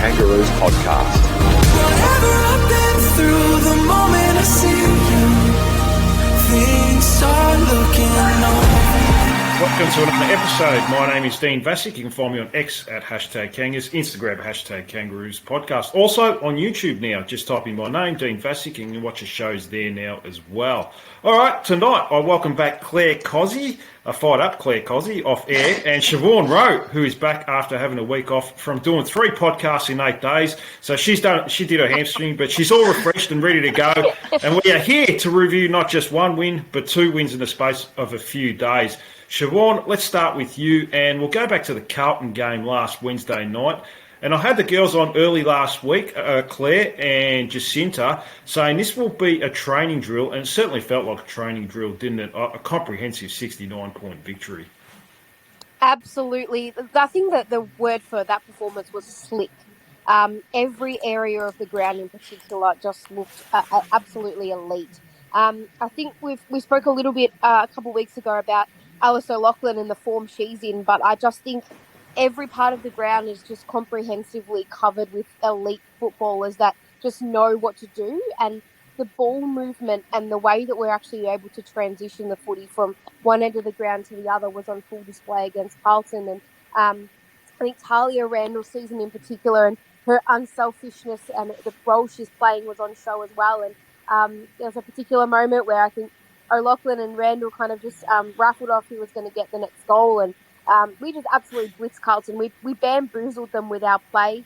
Kangaroos podcast. Whatever I've been through, the moment I see you, things start looking over. Welcome to another episode. My name is Dean Vasic. You can find me on X at #Kangas, Instagram #Kangaroos podcast. Also on YouTube now. Just type in my name, Dean Vasic, and you can watch the shows there now as well. All right, tonight I welcome back Clare Cosy, a fired up Clare Cosy off air, and Siobhan Rowe, who is back after having a week off from doing 3 podcasts in 8 days. So she did her hamstring, but she's all refreshed and ready to go. And we are here to review not just one win, but 2 wins in the space of a few days. Siobhan, let's start with you, and we'll go back to the Carlton game last Wednesday night. And I had the girls on early last week, Claire and Jacinta, saying this will be a training drill, and it certainly felt like a training drill, didn't it? A comprehensive 69-point victory. Absolutely. I think that the word for that performance was slick. Every area of the ground in particular just looked absolutely elite. I think we spoke a little bit a couple of weeks ago about Alice O'Loughlin and the form she's in, but I just think every part of the ground is just comprehensively covered with elite footballers that just know what to do, and the ball movement and the way that we're actually able to transition the footy from one end of the ground to the other was on full display against Carlton. And I think Talia Randall's season in particular and her unselfishness and the role she's playing was on show as well. And there was a particular moment where I think O'Loughlin and Randall kind of just raffled off who was going to get the next goal, and we just absolutely blitzed Carlton. We bamboozled them with our play.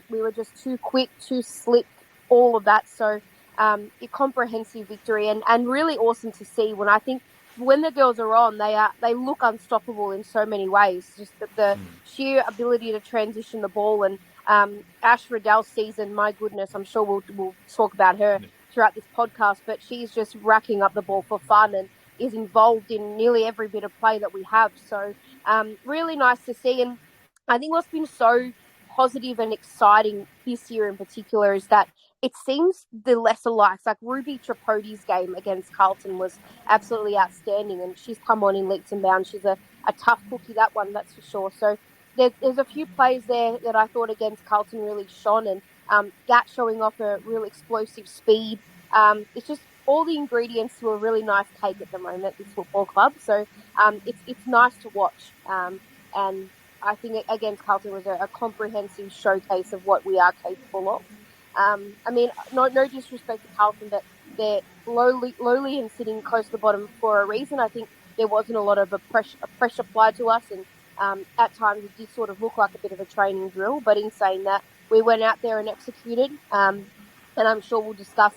We were just too quick, too slick, all of that. So a comprehensive victory and really awesome to see. When the girls are on, they look unstoppable in so many ways. Just the sheer ability to transition the ball, and Ash Riddell's season, my goodness, I'm sure we'll talk about her throughout this podcast, but she's just racking up the ball for fun and is involved in nearly every bit of play that we have. So really nice to see. And I think what's been so positive and exciting this year in particular is that it seems the lesser likes, like Ruby Tripodi's game against Carlton was absolutely outstanding, and she's come on in leaps and bounds. She's a tough cookie, that one, that's for sure. So there's a few plays there that I thought against Carlton really shone, and Gat showing off a real explosive speed. It's just all the ingredients to a really nice cake at the moment, this football club. So it's nice to watch. And I think against Carlton was a comprehensive showcase of what we are capable of. I mean, no disrespect to Carlton, but they're lowly and sitting close to the bottom for a reason. I think there wasn't a lot of pressure applied to us, and at times it did sort of look like a bit of a training drill. But in saying that, we went out there and executed, and I'm sure we'll discuss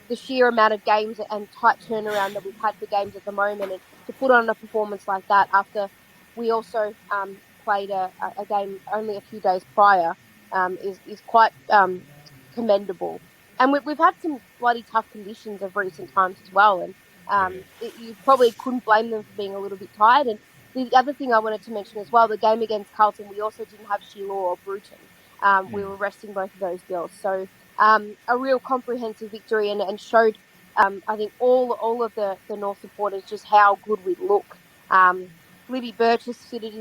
the sheer amount of games and tight turnaround that we've had for games at the moment, and to put on a performance like that after we also played a game only a few days prior is quite commendable. And we've had some bloody tough conditions of recent times as well, and you probably couldn't blame them for being a little bit tired. And the other thing I wanted to mention as well, the game against Carlton, we also didn't have Sheila or Bruton. We were resting both of those girls. So a real comprehensive victory, and showed, I think, all of the North supporters just how good we look. Libby Burgess fitted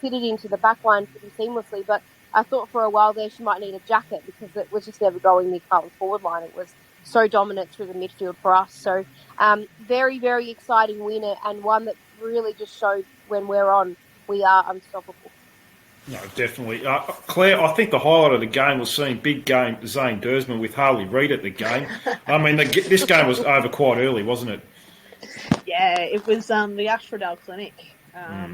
into the back line pretty seamlessly, but I thought for a while there she might need a jacket because it was just never going near Carlton's forward line. It was so dominant through the midfield for us. So very, very exciting win, and one that really just showed when we're on, we are unstoppable. No, definitely. Claire, I think the highlight of the game was seeing big game Zane Dersman with Harley Reid at the game. I mean, this game was over quite early, wasn't it? Yeah, it was the Ash Riddell Clinic.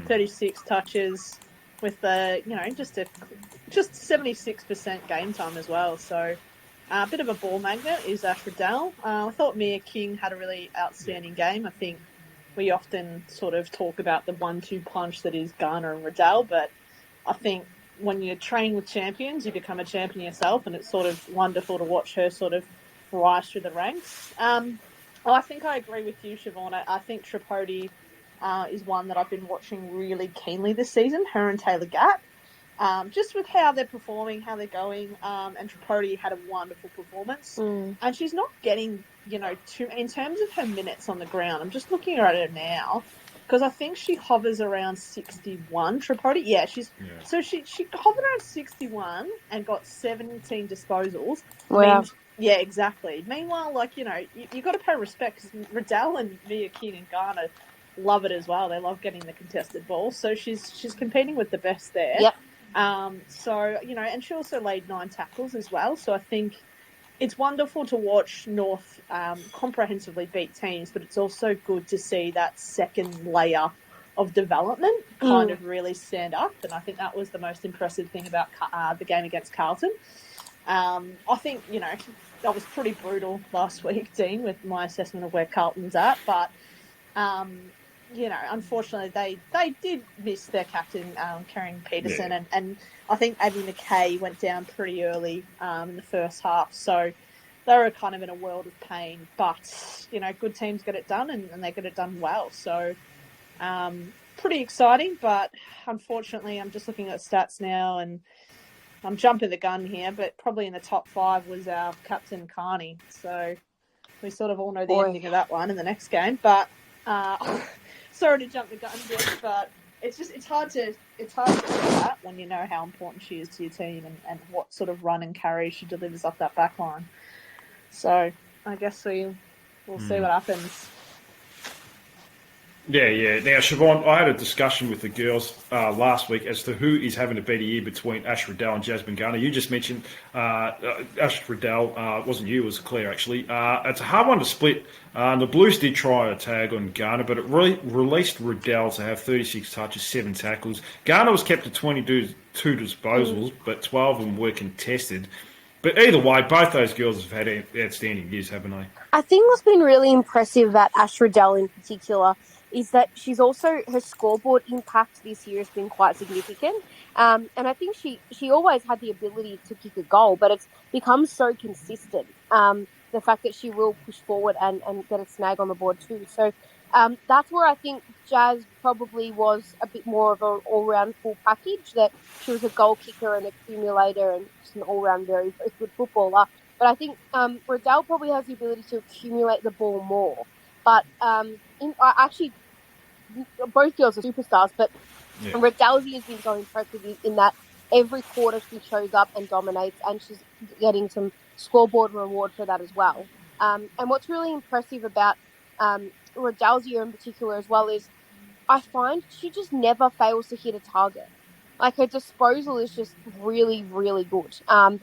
36 touches with just 76% game time as well. So a bit of a ball magnet is Ash Riddell. I thought Mia King had a really outstanding game. I think we often sort of talk about the 1-2 punch that is Garner and Riddell, but I think when you train with champions, you become a champion yourself, and it's sort of wonderful to watch her sort of rise through the ranks. I think I agree with you, Siobhan. I think Tripodi is one that I've been watching really keenly this season, her and Taylor Gatt. Just with how they're performing, how they're going, and Tripodi had a wonderful performance. And she's not getting, in terms of her minutes on the ground, I'm just looking at her now. because I think she hovers around 61. Tripodi, yeah, so she hovered around 61 and got 17 disposals. Wow. Yeah, exactly. Meanwhile, like, you got to pay respect because Riddell and Mia Kearney and Garner love it as well. They love getting the contested ball, so she's competing with the best there. Yep. So and she also laid 9 tackles as well. So I think it's wonderful to watch North comprehensively beat teams, but it's also good to see that second layer of development kind of really stand up. And I think that was the most impressive thing about the game against Carlton. I think, that was pretty brutal last week, Dean, with my assessment of where Carlton's at. But, unfortunately, they did miss their captain, Karen Peterson. Yeah. And I think Abby McKay went down pretty early in the first half. So they were kind of in a world of pain. But, good teams get it done and they get it done well. So pretty exciting. But unfortunately, I'm just looking at stats now and I'm jumping the gun here, but probably in the top 5 was our captain Kearney. So we sort of all know the ending of that one in the next game. But sorry to jump the gun, but it's hard to say that when you know how important she is to your team and what sort of run and carry she delivers off that back line. So I guess we'll see what happens. Yeah. Now, Siobhan, I had a discussion with the girls last week as to who is having a better year between Ash Riddell and Jasmine Garner. You just mentioned Ash Riddell. Wasn't you, it was Clare, actually. It's a hard one to split. The Blues did try a tag on Garner, but it released Riddell to have 36 touches, 7 tackles. Garner was kept to 22 disposals, but 12 of them were contested. But either way, both those girls have had outstanding years, haven't they? I think what's been really impressive about Ash Riddell in particular is that her scoreboard impact this year has been quite significant. And I think she always had the ability to kick a goal, but it's become so consistent. The fact that she will push forward and get a snag on the board too. So that's where I think Jazz probably was a bit more of an all-round full package, that she was a goal kicker and accumulator and just an all-round very, very good footballer. But I think Riddell probably has the ability to accumulate the ball more. But both girls are superstars, but Riddell's has been so impressive in that every quarter she shows up and dominates, and she's getting some scoreboard reward for that as well. And what's really impressive about Riddell's year in particular as well is I find she just never fails to hit a target. Like, her disposal is just really, really good. And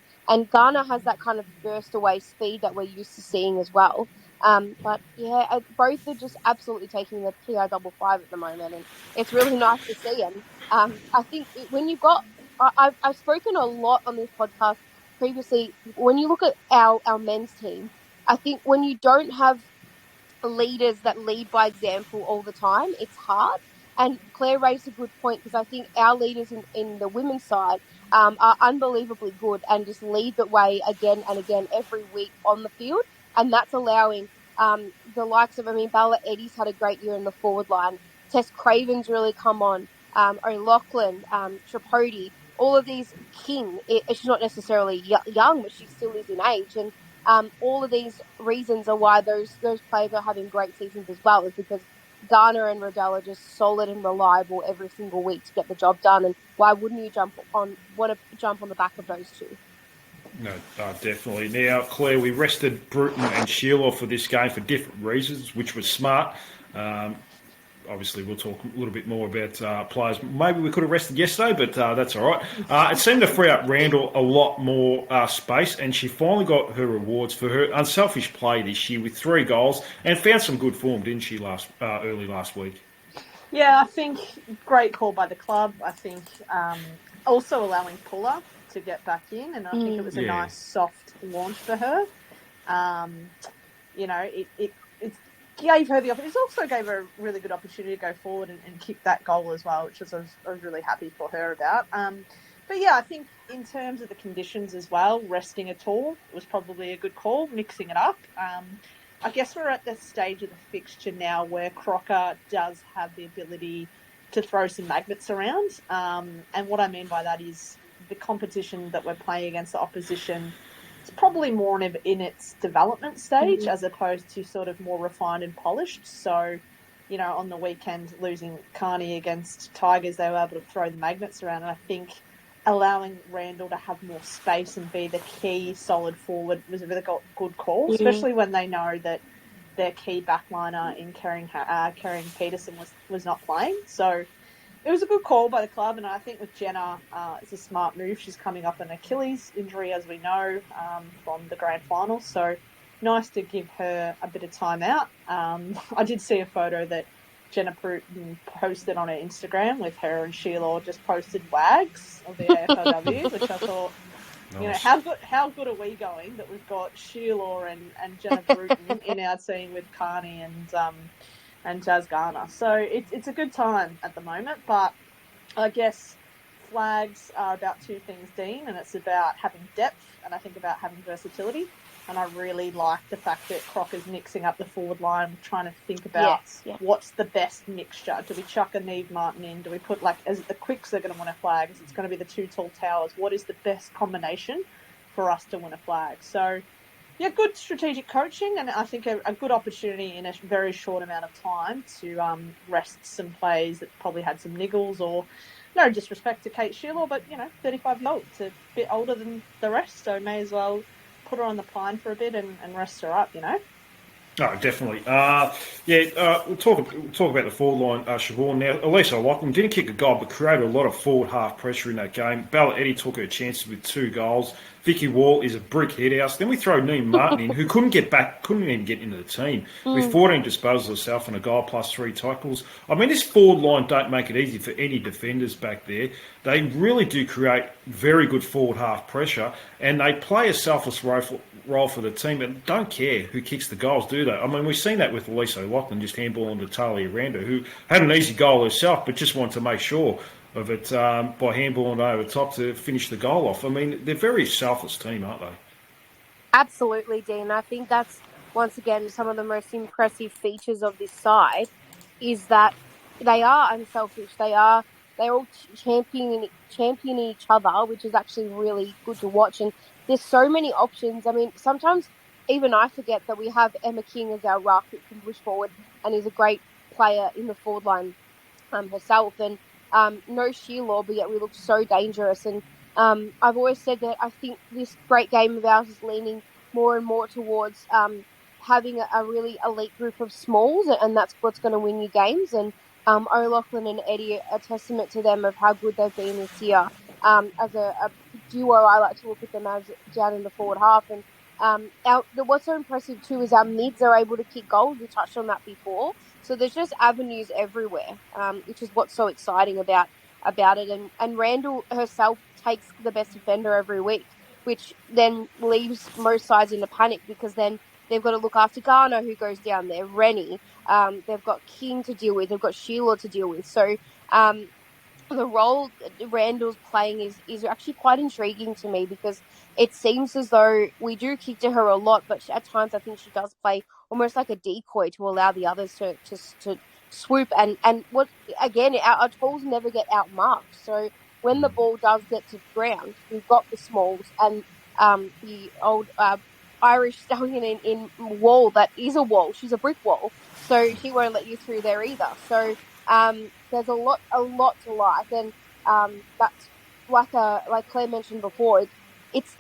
Garner has that kind of burst away speed that we're used to seeing as well. But yeah, both are just absolutely taking the PI55 at the moment, and it's really nice to see. And I think when you've got, I've spoken a lot on this podcast previously. When you look at our men's team, I think when you don't have leaders that lead by example all the time, it's hard. And Claire raised a good point, because I think our leaders in the women's side are unbelievably good and just lead the way again and again every week on the field. And that's allowing the likes of, Bella Eddie's had a great year in the forward line. Tess Craven's really come on. O'Loughlin, Tripodi, all of these King. She's not necessarily young, but she still is in age. And all of these reasons are why those players are having great seasons as well, is because Garner and Riddell are just solid and reliable every single week to get the job done. And why wouldn't you want to jump on the back of those two? No, definitely. Now, Claire, we rested Bruton and Sheila for this game for different reasons, which was smart. Obviously, we'll talk a little bit more about players. Maybe we could have rested yesterday, but that's all right. It seemed to free up Randall a lot more space, and she finally got her rewards for her unselfish play this year with 3 goals and found some good form, didn't she, early last week? Yeah, I think great call by the club. I think also allowing Puller to get back in, and I think it was a nice soft launch for her. It gave her the opportunity. It also gave her a really good opportunity to go forward and kick that goal as well, which I was really happy for her about. But yeah, I think in terms of the conditions as well, resting at all was probably a good call, mixing it up. I guess we're at the stage of the fixture now where Crocker does have the ability to throw some magnets around. And what I mean by that is the competition that we're playing against the opposition, it's probably more in its development stage as opposed to sort of more refined and polished. So on the weekend, losing Kearney against Tigers, they were able to throw the magnets around. And I think allowing Randall to have more space and be the key solid forward was a really good call, especially when they know that their key backliner in Kerring Peterson was not playing. So it was a good call by the club, and I think with Jenna, it's a smart move. She's coming up an Achilles injury, as we know, from the grand final. So nice to give her a bit of time out. I did see a photo that Jenna Bruton posted on her Instagram with her and Sheila just posted wags of the AFLW, which I thought, Nice. how good are we going that we've got Sheila and Jenna Bruton in our team with Kearney and Jazz Garner. So it's a good time at the moment, but I guess flags are about two things, Dean, and it's about having depth and I think about having versatility. And I really like the fact that Crocker's mixing up the forward line, trying to think about what's the best mixture. Do we chuck a Neve Martin in? Do we put, is it the quicks that are going to win a flag? Is it going to be the two tall towers? What is the best combination for us to win a flag? So, yeah, good strategic coaching, and I think a good opportunity in a very short amount of time to rest some players that probably had some niggles, or no disrespect to Kate Sheila, but, 35 years old. It's a bit older than the rest, so may as well put her on the pine for a bit and rest her up, Oh, definitely. We'll talk about the forward line, Siobhan. Now, Elise O'Loughlin didn't kick a goal, but created a lot of forward half pressure in that game. Bella Eddy took her chances with 2 goals. Vicky Wall is a brick headhouse. Then we throw Neve Martin in, who couldn't even get into the team, with 14 disposals herself and a goal plus 3 tackles. I mean, this forward line don't make it easy for any defenders back there. They really do create very good forward half pressure, and they play a selfless role for the team and don't care who kicks the goals, do they? I mean, we've seen that with Elise O'Loughlin just handballing to Talia Rando, who had an easy goal herself, but just wanted to make sure of it by handballing over the top to finish the goal off. I mean, they're a very selfless team, aren't they? Absolutely, Dean. I think that's, once again, some of the most impressive features of this side is that they are unselfish. They're all championing each other, which is actually really good to watch. And there's so many options. I mean, sometimes even I forget that we have Emma King as our ruck who can push forward and is a great player in the forward line herself. And no Sheila, but yet we look so dangerous. And I've always said that I think this great game of ours is leaning more and more towards having a really elite group of smalls, and that's what's going to win you games. And O'Loughlin and Eddie are a testament to them of how good they've been this year. As a duo, I like to look at them as down in the forward half. And what's so impressive too is our mids are able to kick goals. We touched on that before. So there's just avenues everywhere, which is what's so exciting about it. And Randall herself takes the best defender every week, which then leaves most sides in a panic because then they've got to look after Garner, who goes down there, Rennie. They've got King to deal with. They've got Sheila to deal with. So the role Randall's playing is actually quite intriguing to me because it seems as though we do kick to her a lot, but at times I think she does play almost like a decoy to allow the others to swoop. And what again, our tools never get outmarked. So when the ball does get to the ground, we've got the smalls and the old Irish stallion in wall that is a wall. She's a brick wall, so she won't let you through there either. So there's a lot to like, and that's like Claire mentioned before.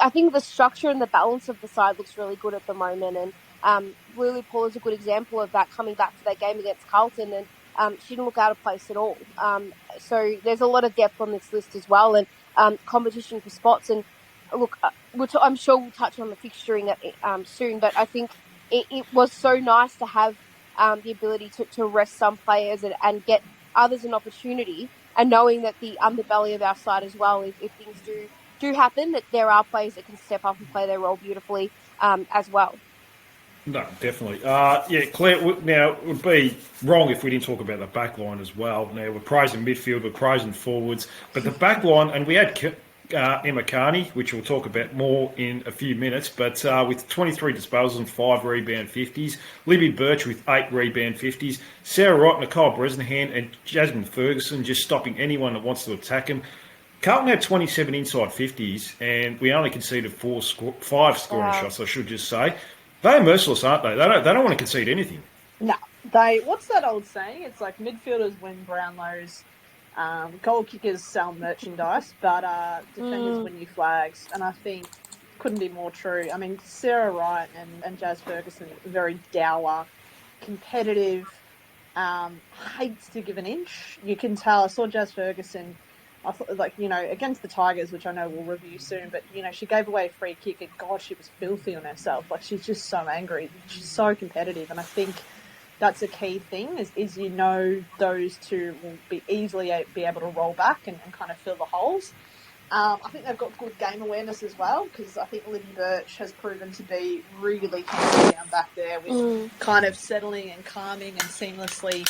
I think the structure and the balance of the side looks really good at the moment, and Lily Paul is a good example of that, coming back to that game against Carlton, and she didn't look out of place at all. So there's a lot of depth on this list as well, and competition for spots. And look, I'm sure we'll touch on the fixturing soon, but I think it was so nice to have the ability to rest some players and get others an opportunity, and knowing that the underbelly of our side as well, if things do happen, that there are players that can step up and play their role beautifully as well. No, definitely. Claire, now, it would be wrong if we didn't talk about the back line as well. Now, we're praising midfield, we're praising forwards, but the back line, and we had Emma Kearney, which we'll talk about more in a few minutes, but with 23 disposals and 5 rebound 50s, Libby Birch with 8 rebound 50s, Sarah Wright, Nicole Bresnahan and Jasmine Ferguson just stopping anyone that wants to attack them. Carlton had 27 inside 50s, and we only conceded 5 scoring shots, I should just say. They're merciless, aren't they? They don't want to concede anything. No, What's that old saying? It's like midfielders win Brownlows, goal kickers sell merchandise, but defenders win you flags. And I think couldn't be more true. I mean, Sarah Wright and Jazz Ferguson, very dour, competitive, hates to give an inch. You can tell. I saw Jazz Ferguson, I thought, like, against the Tigers, which I know we'll review soon, but, she gave away a free kick and, God, she was filthy on herself. Like, she's just so angry. She's so competitive. And I think that's a key thing is those two will be easily be able to roll back and kind of fill the holes. I think they've got good game awareness as well, because I think Libby Birch has proven to be really hands down back there with kind of settling and calming and seamlessly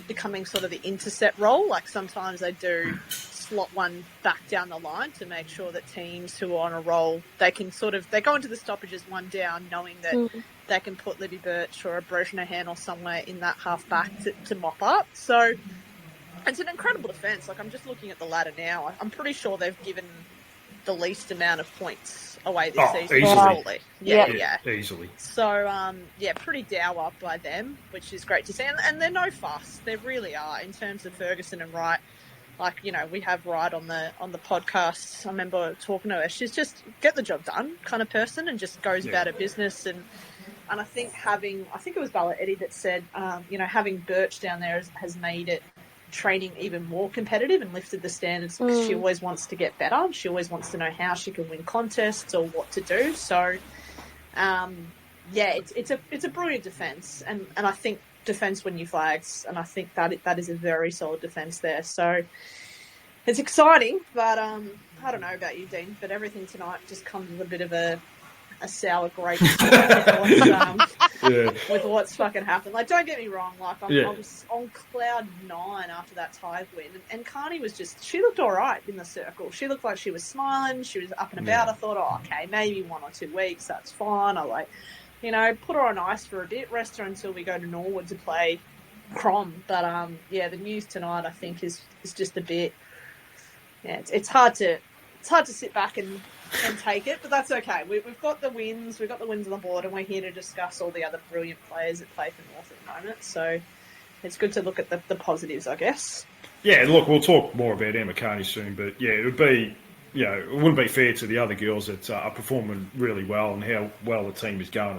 becoming sort of the intercept role. Like sometimes they do slot one back down the line to make sure that teams who are on a roll, they go into the stoppages one down knowing that they can put Libby Birch or a Brezhnev or somewhere in that half back to mop up. So it's an incredible defence. Like, I'm just looking at the ladder now. I'm pretty sure they've given the least amount of points away this season. Easily. Yeah. Easily. So, pretty dour by them, which is great to see. And they're no fuss. They really are. In terms of Ferguson and Wright, like, we have Wright on the podcast. I remember talking to her. She's just get the job done kind of person and just goes about her business. And I think I think it was Bella Eddy that said, having Birch down there has made it training even more competitive and lifted the standards because she always wants to get better. She always wants to know how she can win contests or what to do. So, it's a brilliant defence, and I think defence win you flags, and I think that is a very solid defence there. So it's exciting, but I don't know about you, Dean, but everything tonight just comes with a bit of a sour grape with what's fucking happened. Like, don't get me wrong, like I was on cloud 9 after that Tigers win, and Kearney was she looked all right in the circle. She looked like she was smiling, she was up and about. I thought, okay, maybe 1 or 2 weeks, that's fine. I put her on ice for a bit, rest her until we go to Norwood to play Crom. But the news tonight I think is just a bit. Yeah, it's hard to sit back and take it, but that's okay. We've got the wins. We've got the wins on the board, and we're here to discuss all the other brilliant players that play for North at the moment. So it's good to look at the positives, I guess. Yeah, look, we'll talk more about Emma Kearney soon, but it would be, it wouldn't be fair to the other girls that are performing really well and how well the team is going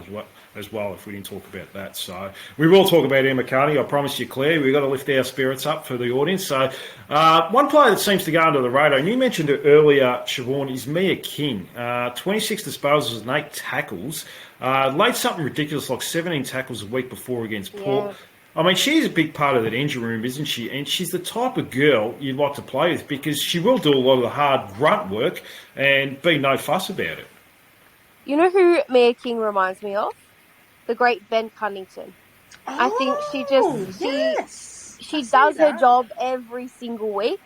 as well if we didn't talk about that. So we will talk about Emma Kearney. I promise you, Claire, we've got to lift our spirits up for the audience. So one player that seems to go under the radar, and you mentioned it earlier, Siobhan, is Mia King. 26 disposals and 8 tackles. Laid something ridiculous like 17 tackles a week before against Port. Yeah. I mean, she's a big part of that engine room, isn't she? And she's the type of girl you'd like to play with because she will do a lot of the hard grunt work and be no fuss about it. You know who Mia King reminds me of? The great Ben Cunnington. I think she does her job every single week.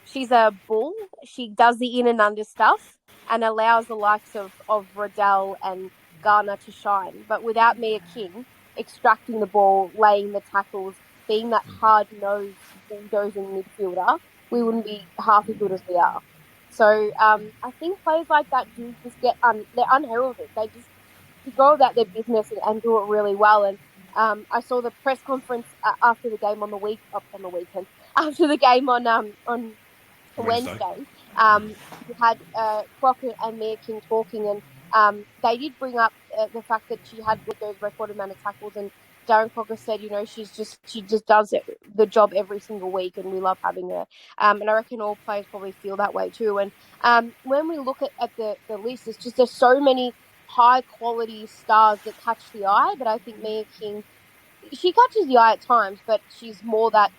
She's a bull. She does the in and under stuff and allows the likes of Riddell and Garner to shine. But without Mia King extracting the ball, laying the tackles, being that hard-nosed, bulldozing midfielder, we wouldn't be half as good as we are. So I think players like that do just get they're unheralded. They just go about their business and do it really well. And I saw the press conference after the game on the weekend, after the game on Wednesday. We had Crockett and Mia King talking, and they did bring up the fact that she had those record amount of tackles, and Darren Crocker said, she just does the job every single week, and we love having her. And I reckon all players probably feel that way too. And when we look at the list, there's so many high quality stars that catch the eye, but I think Mia King, she catches the eye at times, but she's more that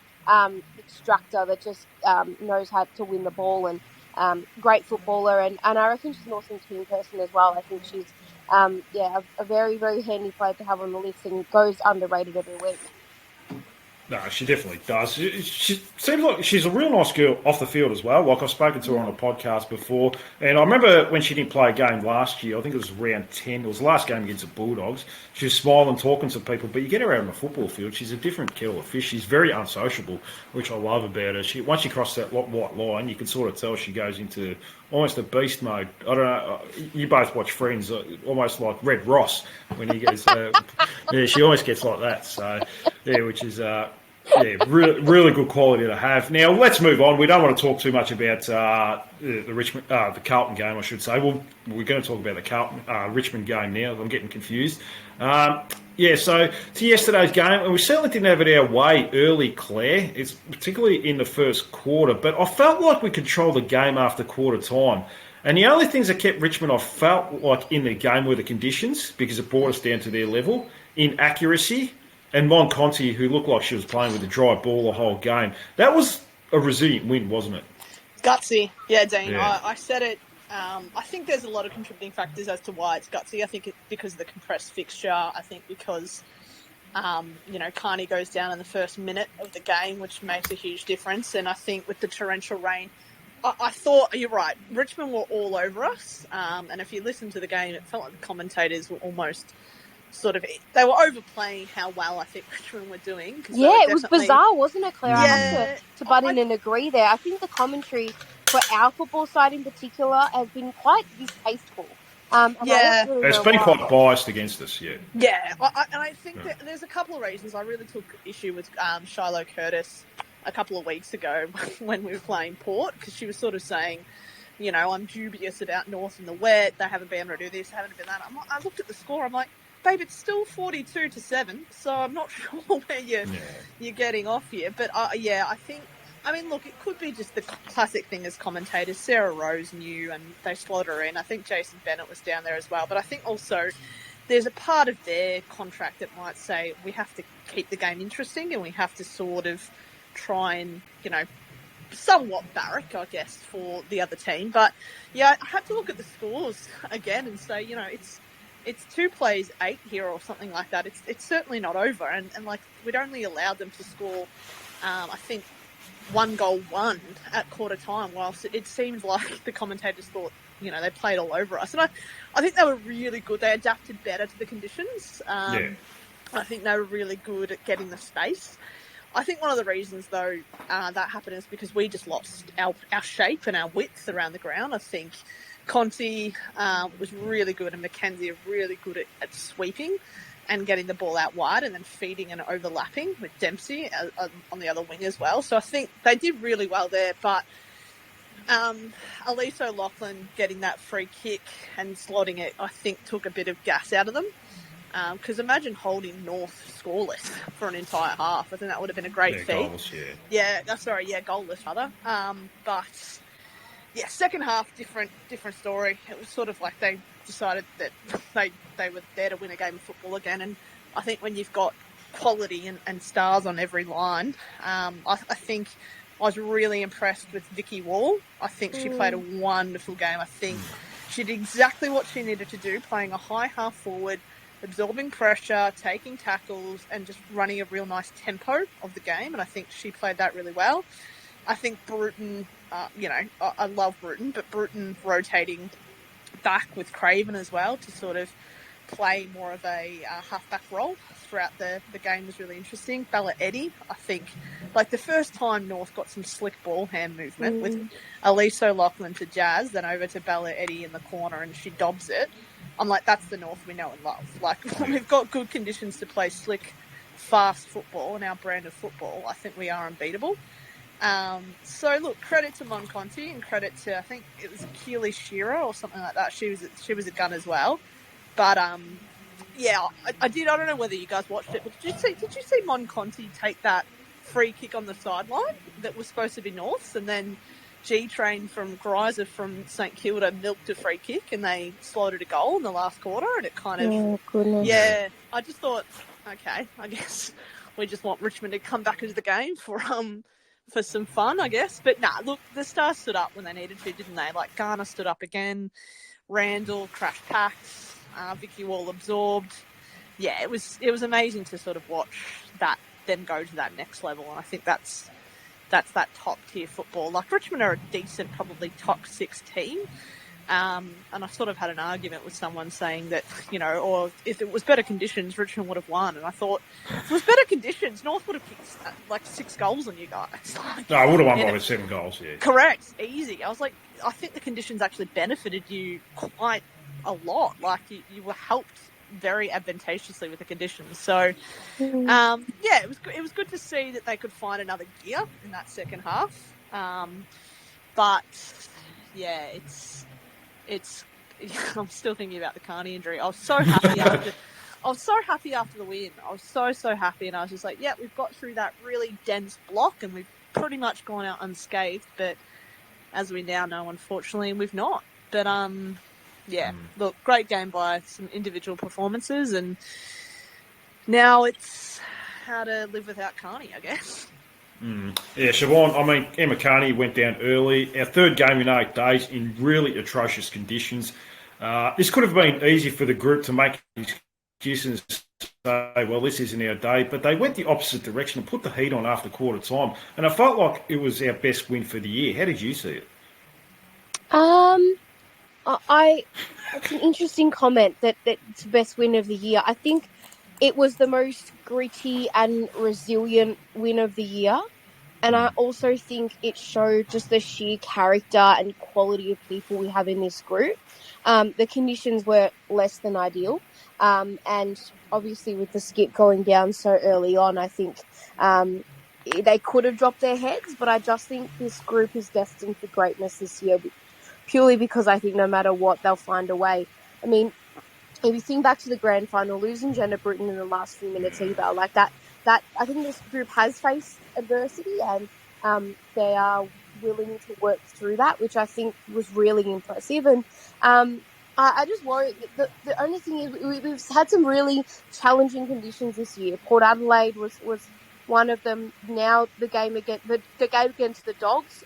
extractor that just knows how to win the ball, and great footballer, and I reckon she's an awesome team person as well. I think she's a very, very handy player to have on the list and goes underrated every week. No, she definitely does. She seems like she's a real nice girl off the field as well. Like, I've spoken to her on a podcast before, and I remember when she didn't play a game last year, I think it was round 10, it was the last game against the Bulldogs, she was smiling, talking to people, but you get her out on the football field, she's a different kettle of fish. She's very unsociable, which I love about her. Once she crosses that white line, you can sort of tell she goes into almost a beast mode. I don't know, you both watch Friends, almost like Red Ross when he gets, she always gets like that, so... Yeah, which is really good quality to have. Now let's move on. We don't want to talk too much about the Carlton game, I should say. Well, we're going to talk about the Richmond game now. I'm getting confused. So to yesterday's game, and we certainly didn't have it our way early, Claire. It's particularly in the first quarter, but I felt like we controlled the game after quarter time. And the only things that kept Richmond, I felt like, in the game were the conditions, because it brought us down to their level, inaccuracy, and Mon Conti, who looked like she was playing with a dry ball the whole game. That was a resilient win, wasn't it? Gutsy. Yeah, Dean. Yeah. I said it. I think there's a lot of contributing factors as to why it's gutsy. I think it's because of the compressed fixture. I think because, Kearney goes down in the first minute of the game, which makes a huge difference. And I think with the torrential rain, I thought, you're right, Richmond were all over us. And if you listen to the game, it felt like the commentators were almost they were overplaying how well I think Richmond were doing. Yeah, it was bizarre, wasn't it, Claire? Yeah, I have to butt in and agree there. I think the commentary for our football side in particular has been quite distasteful. It's been quite biased against us, yeah. Yeah, and I think that there's a couple of reasons. I really took issue with Shiloh Curtis a couple of weeks ago when we were playing Port, because she was sort of saying, I'm dubious about North in the wet. They haven't been able to do this, haven't been that. I looked at the score. I'm like, babe, it's still 42-7, so I'm not sure where you're getting off here. But I think, look, it could be just the classic thing as commentators. Sarah Rose knew, and they slot her in. I think Jason Bennett was down there as well. But I think also there's a part of their contract that might say we have to keep the game interesting, and we have to sort of try and, somewhat barrack, I guess, for the other team. But yeah, I had to look at the scores again and say, it's 2 plays 8 here or something like that. It's certainly not over. And we'd only allowed them to score, I think, 1 goal 1 at quarter time, whilst it seemed like the commentators thought, they played all over us. And I think they were really good. They adapted better to the conditions. I think they were really good at getting the space. I think one of the reasons, though, that happened is because we just lost our shape and our width around the ground. I think Conti was really good, and Mackenzie are really good at sweeping and getting the ball out wide and then feeding and overlapping with Dempsey on the other wing as well. So I think they did really well there. But Elise O'Loughlin getting that free kick and slotting it, I think, took a bit of gas out of them. Because imagine holding North scoreless for an entire half. I think that would have been a great feat. Goals, goalless rather. But yeah, second half, different story. It was sort of like they decided that they were there to win a game of football again. And I think when you've got quality and stars on every line, I think I was really impressed with Vicky Wall. I think she played a wonderful game. I think she did exactly what she needed to do, playing a high half forward, absorbing pressure, taking tackles, and just running a real nice tempo of the game. And I think she played that really well. I think Bruton, I love Bruton, but Bruton rotating back with Craven as well to sort of play more of a halfback role throughout the game was really interesting. Bella Eddy, I think, the first time North got some slick ball hand movement with Elise O'Loughlin to Jazz, then over to Bella Eddy in the corner, and she dobs it. I'm like, that's the North we know and love. We've got good conditions to play slick, fast football, and our brand of football, I think we are unbeatable. So look, credit to Mon Conti and credit to, I think it was Keely Shearer or something like that. She was a gun as well. But I did. I don't know whether you guys watched it, but did you see Mon Conti take that free kick on the sideline that was supposed to be North's, and then G-Train from Greiser from St Kilda milked a free kick and they slotted a goal in the last quarter, and it kind of I just thought, okay, I guess we just want Richmond to come back into the game for some fun, I guess. But nah, look, the Stars stood up when they needed to, didn't they? Garner stood up again, Randall crashed packs, Vicky Wall absorbed. Yeah, it was amazing to sort of watch that then go to that next level, and I think that's that top tier football. Richmond are a decent, probably top 6 team. And I sort of had an argument with someone saying that, or if it was better conditions, Richmond would have won. And I thought, if it was better conditions, North would have kicked 6 goals on you guys. No, I would have won by 7 goals, yeah. Correct. Easy. I was like, I think the conditions actually benefited you quite a lot. You were helped very advantageously with the conditions. So, it was good to see that they could find another gear in that second half. But yeah, it's I'm still thinking about the Kearney injury. I was so happy after the win. I was so happy, and I was just like, yeah, we've got through that really dense block, and we've pretty much gone out unscathed. But as we now know, unfortunately, we've not. But look, great game by some individual performances, and now it's how to live without Kearney, I guess. Yeah, Siobhan, I mean, Emma Kearney went down early. Our third game in 8 days in really atrocious conditions. This could have been easy for the group to make excuses and say, well, this isn't our day. But they went the opposite direction and put the heat on after quarter time. And I felt like it was our best win for the year. How did you see it? It's an interesting comment that it's the best win of the year. I think it was the most gritty and resilient win of the year. And I also think it showed just the sheer character and quality of people we have in this group. The conditions were less than ideal. And obviously with the skip going down so early on, I think they could have dropped their heads. But I just think this group is destined for greatness this year, purely because I think no matter what, they'll find a way. I mean, if you think back to the grand final, losing Jenna Britton in the last few minutes either, like that I think this group has faced adversity and they are willing to work through that, which I think was really impressive. And I just worry. The only thing is we've had some really challenging conditions this year. Port Adelaide was one of them. Now the game against the Dogs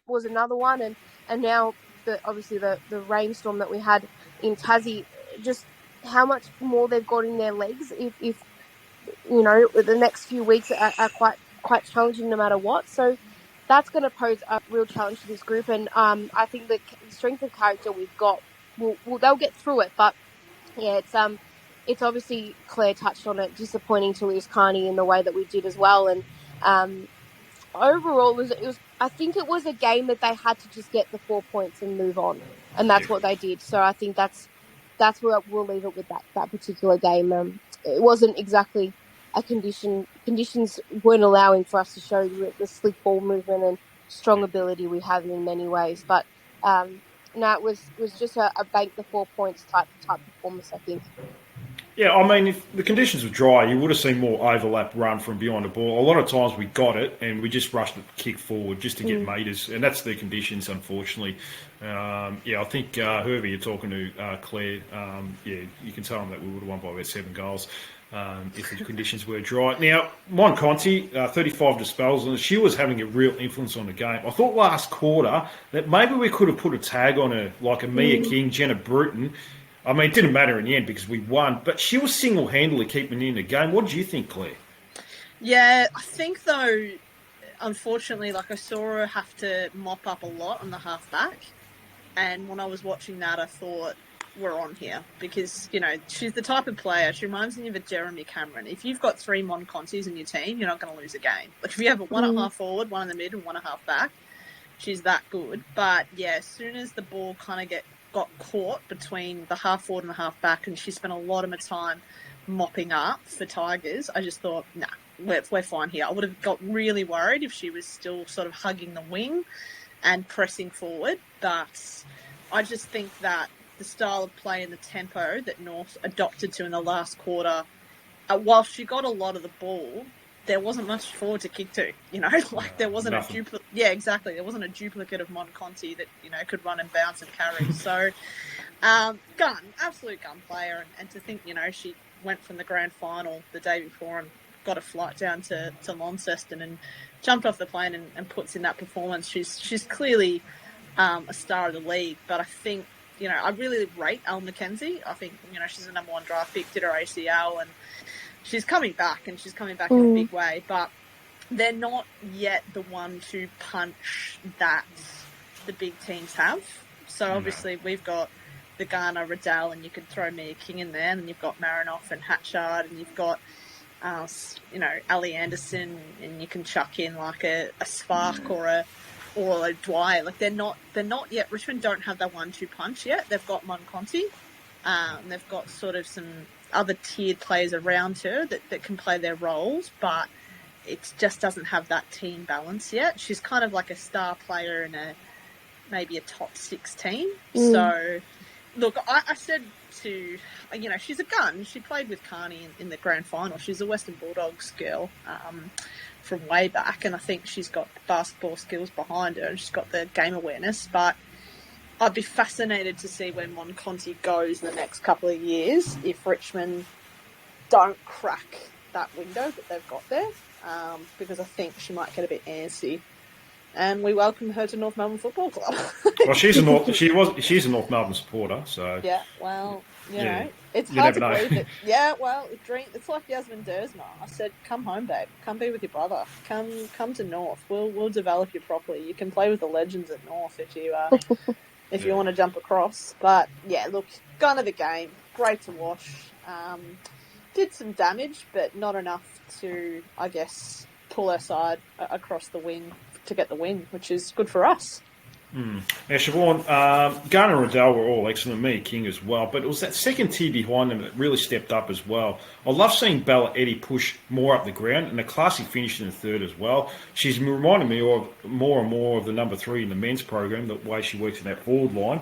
was another one, and now obviously the rainstorm that we had in Tassie. Just how much more they've got in their legs if you know, the next few weeks are quite challenging no matter what. So that's going to pose a real challenge to this group. And I think the strength of character we've got, they'll get through it. But yeah, it's obviously, Claire touched on it, disappointing to lose Kearney in the way that we did as well. And overall, I think it was a game that they had to just get the 4 points and move on. And that's what they did. So I think that's where we'll leave it with that particular game. It wasn't exactly a condition. Conditions weren't allowing for us to show the slick ball movement and strong ability we have in many ways. But no, it was just a bank the 4 points type performance, I think. Yeah, I mean, if the conditions were dry, you would have seen more overlap run from behind the ball. A lot of times we got it and we just rushed the kick forward just to get metres, and that's the conditions, unfortunately. I think whoever you're talking to, Claire, you can tell them that we would have won by about 7 goals if the conditions were dry. Now, Mon Conti, 35 dispels, and she was having a real influence on the game. I thought last quarter that maybe we could have put a tag on her, like a Mia King, Jenna Bruton. I mean, it didn't matter in the end because we won, but she was single-handedly keeping in the game. What did you think, Claire? Yeah, I think, though, unfortunately, I saw her have to mop up a lot on the half-back. And when I was watching that, I thought, we're on here. Because, she's the type of player, she reminds me of a Jeremy Cameron. If you've got 3 Mon Contis in your team, you're not going to lose a game. If you have one at half forward, one in the mid, and one at half back, she's that good. But, yeah, as soon as the ball kind of got caught between the half forward and the half back, and she spent a lot of her time mopping up for Tigers, I just thought, nah, we're fine here. I would have got really worried if she was still sort of hugging the wing and pressing forward, but I just think that the style of play and the tempo that North adopted to in the last quarter, while she got a lot of the ball, there wasn't much forward to kick to, there wasn't a duplicate. Yeah, exactly. There wasn't a duplicate of Mon Conti that, could run and bounce and carry. So, absolute gun player. And to think, she went from the grand final the day before and got a flight down to Launceston and jumped off the plane and puts in that performance. She's clearly a star of the league, but I think, I really rate Elle McKenzie. I think, she's a number 1 draft pick, did her ACL, and she's coming back, and she's coming back in a big way, but they're not yet the 1-2 punch that the big teams have. So obviously we've got the Garner, Riddell, and you could throw Mia King in there, and you've got Marinoff and Hatchard, and you've got, Ali Anderson, and you can chuck in like a Spark or a Dwyer. They're not yet. Richmond don't have that 1-2 punch yet. They've got Mon Conti. They've got sort of some other tiered players around her that can play their roles, but it just doesn't have that team balance yet. She's kind of like a star player in maybe a top 6 team. So, look, I said to, she's a gun. She played with Kearney in the grand final. She's a Western Bulldogs girl from way back, and I think she's got basketball skills behind her and she's got the game awareness. But I'd be fascinated to see when Conti goes in the next couple of years if Richmond don't crack that window that they've got there, because I think she might get a bit antsy. And we welcome her to North Melbourne Football Club. Well, she's a North Melbourne supporter, so yeah. Well, you know, it's you hard to never know. believe it. Yeah. Well, it's like Yasmin Dersma. I said, "Come home, babe. Come be with your brother. Come to North. We'll develop you properly. You can play with the legends at North if you if you want to jump across." But yeah, look, gun of the game. Great to watch. Did some damage, but not enough to, I guess, pull her side across the win to get the win, which is good for us. Now, Siobhan, Garner and Riddell were all excellent, me, King as well, but it was that second tier behind them that really stepped up as well. I love seeing Bella Eddy push more up the ground, and a classy finish in the third as well. She's reminding me of more and more of the number 3 in the men's program, the way she works in that forward line.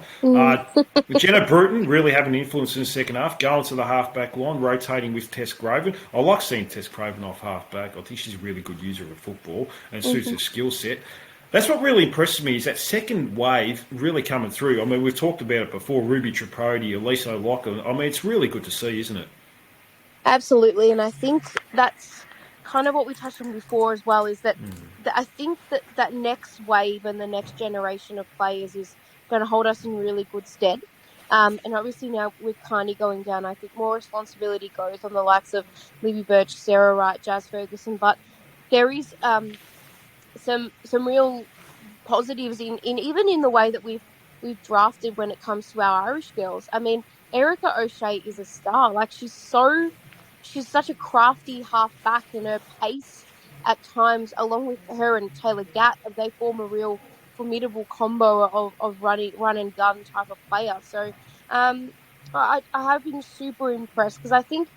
Jenna Bruton really having an influence in the second half, going to the half-back line, rotating with Tess Craven. I like seeing Tess Craven off half-back. I think she's a really good user of football and suits her skill set. That's what really impresses me, is that second wave really coming through. I mean, we've talked about it before, Ruby Tripodi, Elise O'Loughlin. I mean, it's really good to see, isn't it? Absolutely, and I think that's kind of what we touched on before as well, is that, I think that next wave and the next generation of players is going to hold us in really good stead. And obviously now with Kearney going down, I think more responsibility goes on the likes of Libby Birch, Sarah Wright, Jazz Ferguson, but there is some real positives in even in the way that we've drafted when it comes to our Irish girls. I mean, Erica O'Shea is a star. Like, she's such a crafty half back, and her pace at times, along with her and Taylor Gatt, they form a real formidable combo of run and gun type of player. So I have been super impressed, because I think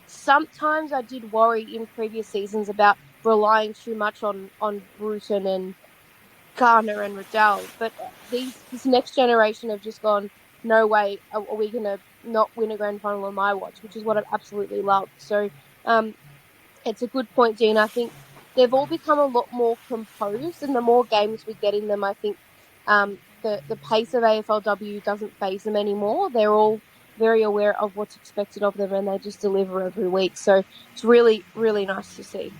sometimes I did worry in previous seasons about relying too much on Bruton and Garner and Riddell, but this next generation have just gone, no way are we going to not win a grand final on my watch, which is what I've absolutely loved. So it's a good point, Gina. I think they've all become a lot more composed, and the more games we get in them, I think the pace of AFLW doesn't faze them anymore. They're all very aware of what's expected of them, and they just deliver every week. So it's really, really nice to see.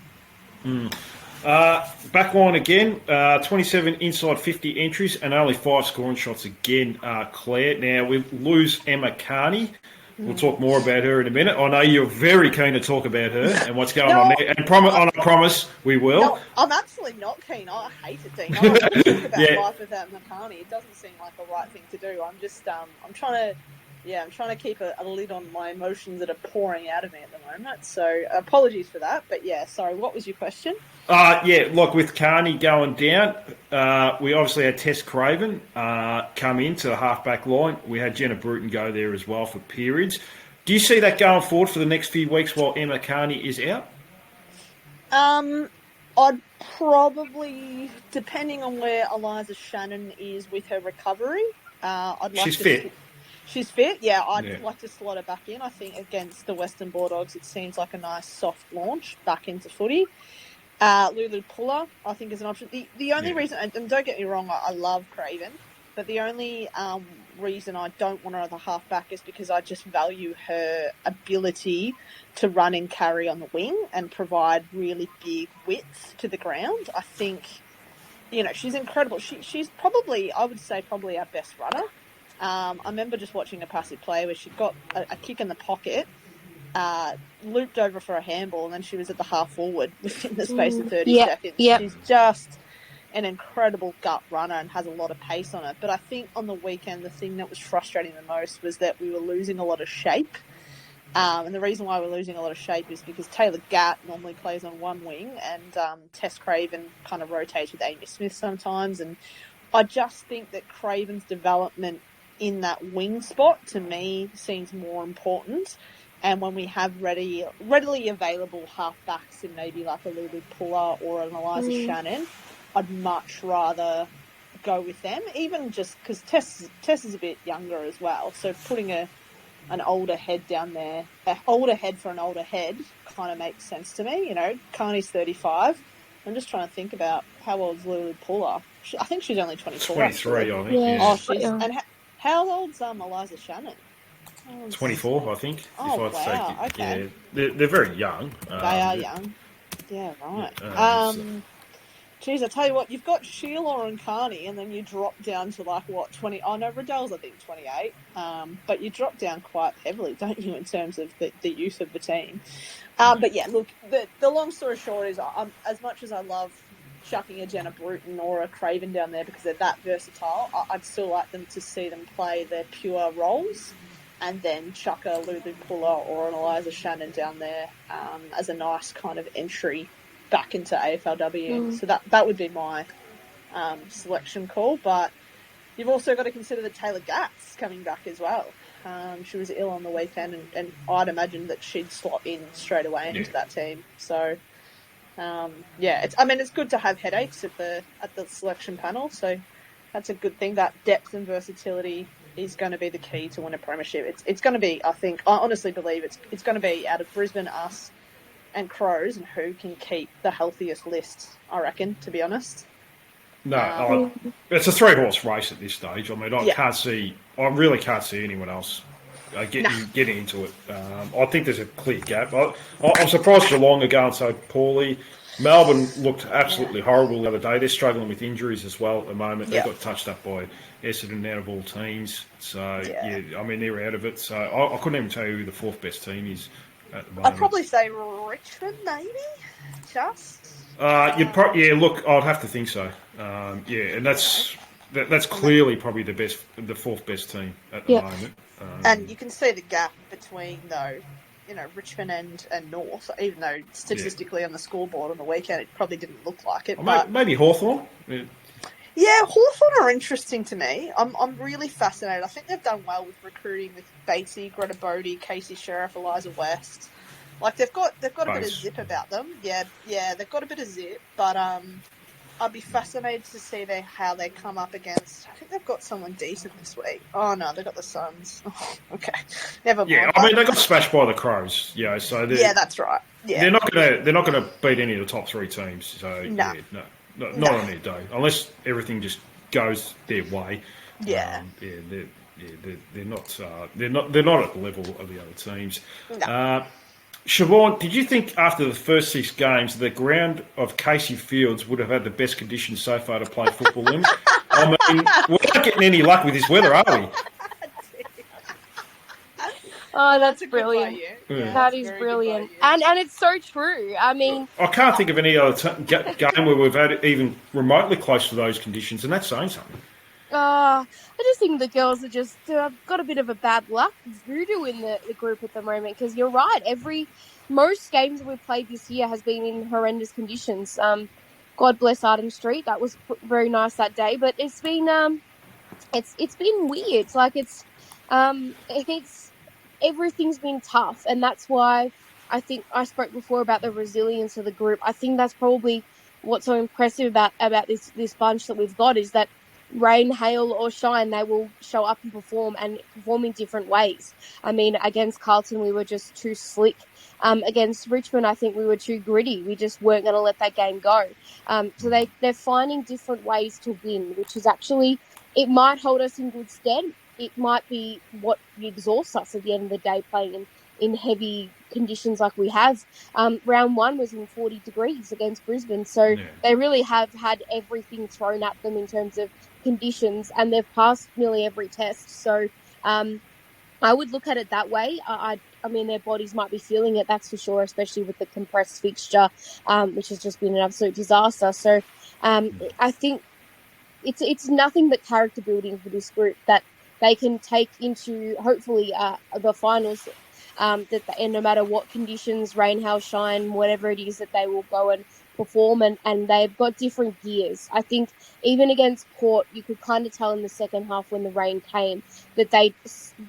Back line again, 27 inside 50 entries and only 5 scoring shots again, Clare. Now, we lose Emma Kearney. We'll talk more about her in a minute. I know you're very keen to talk about her and what's going on there. And I promise we will. No, I'm actually not keen. I hate it, Dean. I don't want to talk about life without Emma Kearney. It doesn't seem like the right thing to do. I'm just, I'm trying to keep a lid on my emotions that are pouring out of me at the moment. So apologies for that. But yeah, sorry. What was your question? Look, with Kearney going down, we obviously had Tess Craven come into the half-back line. We had Jenna Bruton go there as well for periods. Do you see that going forward for the next few weeks while Emma Kearney is out? I'd probably, depending on where Eliza Shannon is with her recovery, She's fit. She's fit, yeah. I'd like to slot her back in. I think against the Western Bulldogs, it seems like a nice soft launch back into footy. Lulu Puller, I think, is an option. The only reason, and don't get me wrong, I love Craven, but the only reason I don't want her at the halfback is because I just value her ability to run and carry on the wing and provide really big width to the ground. I think, she's incredible. She's probably, I would say, probably our best runner. I remember just watching a passive play where she got a kick in the pocket, looped over for a handball, and then she was at the half forward within the space of 30 seconds. Yep. She's just an incredible gut runner and has a lot of pace on it. But I think on the weekend, the thing that was frustrating the most was that we were losing a lot of shape. And the reason why we're losing a lot of shape is because Taylor Gatt normally plays on one wing, and Tess Craven kind of rotates with Amy Smith sometimes. And I just think that Craven's development in that wing spot, to me, seems more important And when we have readily available halfbacks in maybe like a Lulu Puller or an Eliza Shannon, I'd much rather go with them, even just because Tess is a bit younger as well. So putting an older head down there, an older head for an older head kind of makes sense to me. You know, Kearney's 35. I'm just trying to think about how old is Lulu Puller. I think she's only 24. 23, I think. Yeah. Oh, she's... And how old's Eliza Shannon? 24, I think. Oh, if I'd wow. say, Okay. Yeah, they're very young. They are young. Yeah, right. Geez, I tell you what, you've got Sheila and Kearney, and then you drop down to like, what, 20? Oh, no, Riddell's, I think, 28. But you drop down quite heavily, don't you, in terms of the youth of the team. But yeah, look, the long story short is, as much as I love chucking a Jenna Bruton or a Craven down there because they're that versatile, I'd still like them to see them play their pure roles and then chuck a Lulu Puller or an Eliza Shannon down there as a nice kind of entry back into AFLW. So that would be my selection call. But you've also got to consider that Taylor Gatz coming back as well. She was ill on the weekend, and I'd imagine that she'd slot in straight away into that team. So, it's good to have headaches at the selection panel. So that's a good thing. That depth and versatility is going to be the key to win a premiership. It's going to be, I honestly believe it's going to be out of Brisbane, us, and Crows, and who can keep the healthiest list, I reckon, to be honest. No, it's a 3-horse race at this stage. I mean, I really can't see anyone else getting into it. I think there's a clear gap. I'm surprised Geelong are going so poorly. Melbourne looked absolutely horrible the other day. They're struggling with injuries as well at the moment. They got touched up by Essendon out of all teams. So, I mean, they're out of it. So I couldn't even tell you who the fourth best team is at the moment. I'd probably say Richmond, maybe? Just? Look, I'd have to think so. And that's clearly probably the fourth best team at the moment. And you can see the gap between, though, Richmond and North, even though statistically on the scoreboard on the weekend it probably didn't look like it. But maybe Hawthorn. Yeah, Hawthorn are interesting to me. I'm really fascinated. I think they've done well with recruiting with Batesy, Greta Bodie, Casey Sheriff, Eliza West. Like they've got a bit of zip about them. Yeah, they've got a bit of zip, but I'd be fascinated to see how they come up against. I think they've got someone decent this week. Oh no, they've got the Suns. Oh, okay, never mind. Yeah, I mean they got smashed by the Crows. So that's right. Yeah, they're not gonna beat any of the top three teams. So not on their day, unless everything just goes their way. Yeah, they're not at the level of the other teams. No. Siobhan, did you think after the first 6 games the ground of Casey Fields would have had the best conditions so far to play football in? I mean, we're not getting any luck with this weather, are we? Oh, that's brilliant. That is brilliant. And it's so true. I mean, I can't think of any other game where we've had even remotely close to those conditions, and that's saying something. I just think the girls are just got a bit of a bad luck voodoo in the group at the moment, because you're right. Most games we've played this year has been in horrendous conditions. God bless Arden Street. That was very nice that day, but it's been it's been weird. Like it's everything's been tough, and that's why I think I spoke before about the resilience of the group. I think that's probably what's so impressive about this bunch that we've got, is that rain, hail or shine, they will show up and perform in different ways. I mean, against Carlton, we were just too slick. Against Richmond, I think we were too gritty. We just weren't going to let that game go. So they're finding different ways to win, which is actually, it might hold us in good stead. It might be what exhausts us at the end of the day, playing in heavy conditions like we have. Round 1 was in 40 degrees against Brisbane. So they really have had everything thrown at them in terms of conditions, and they've passed nearly every test. So I would look at it that way. I mean, their bodies might be feeling it, that's for sure, especially with the compressed fixture, which has just been an absolute disaster. So I think it's nothing but character building for this group that they can take into, hopefully, the finals, and no matter what conditions, rain, hail, shine, whatever it is, that they will go and perform, and they've got different gears. I think even against Port, you could kind of tell in the second half when the rain came that they'd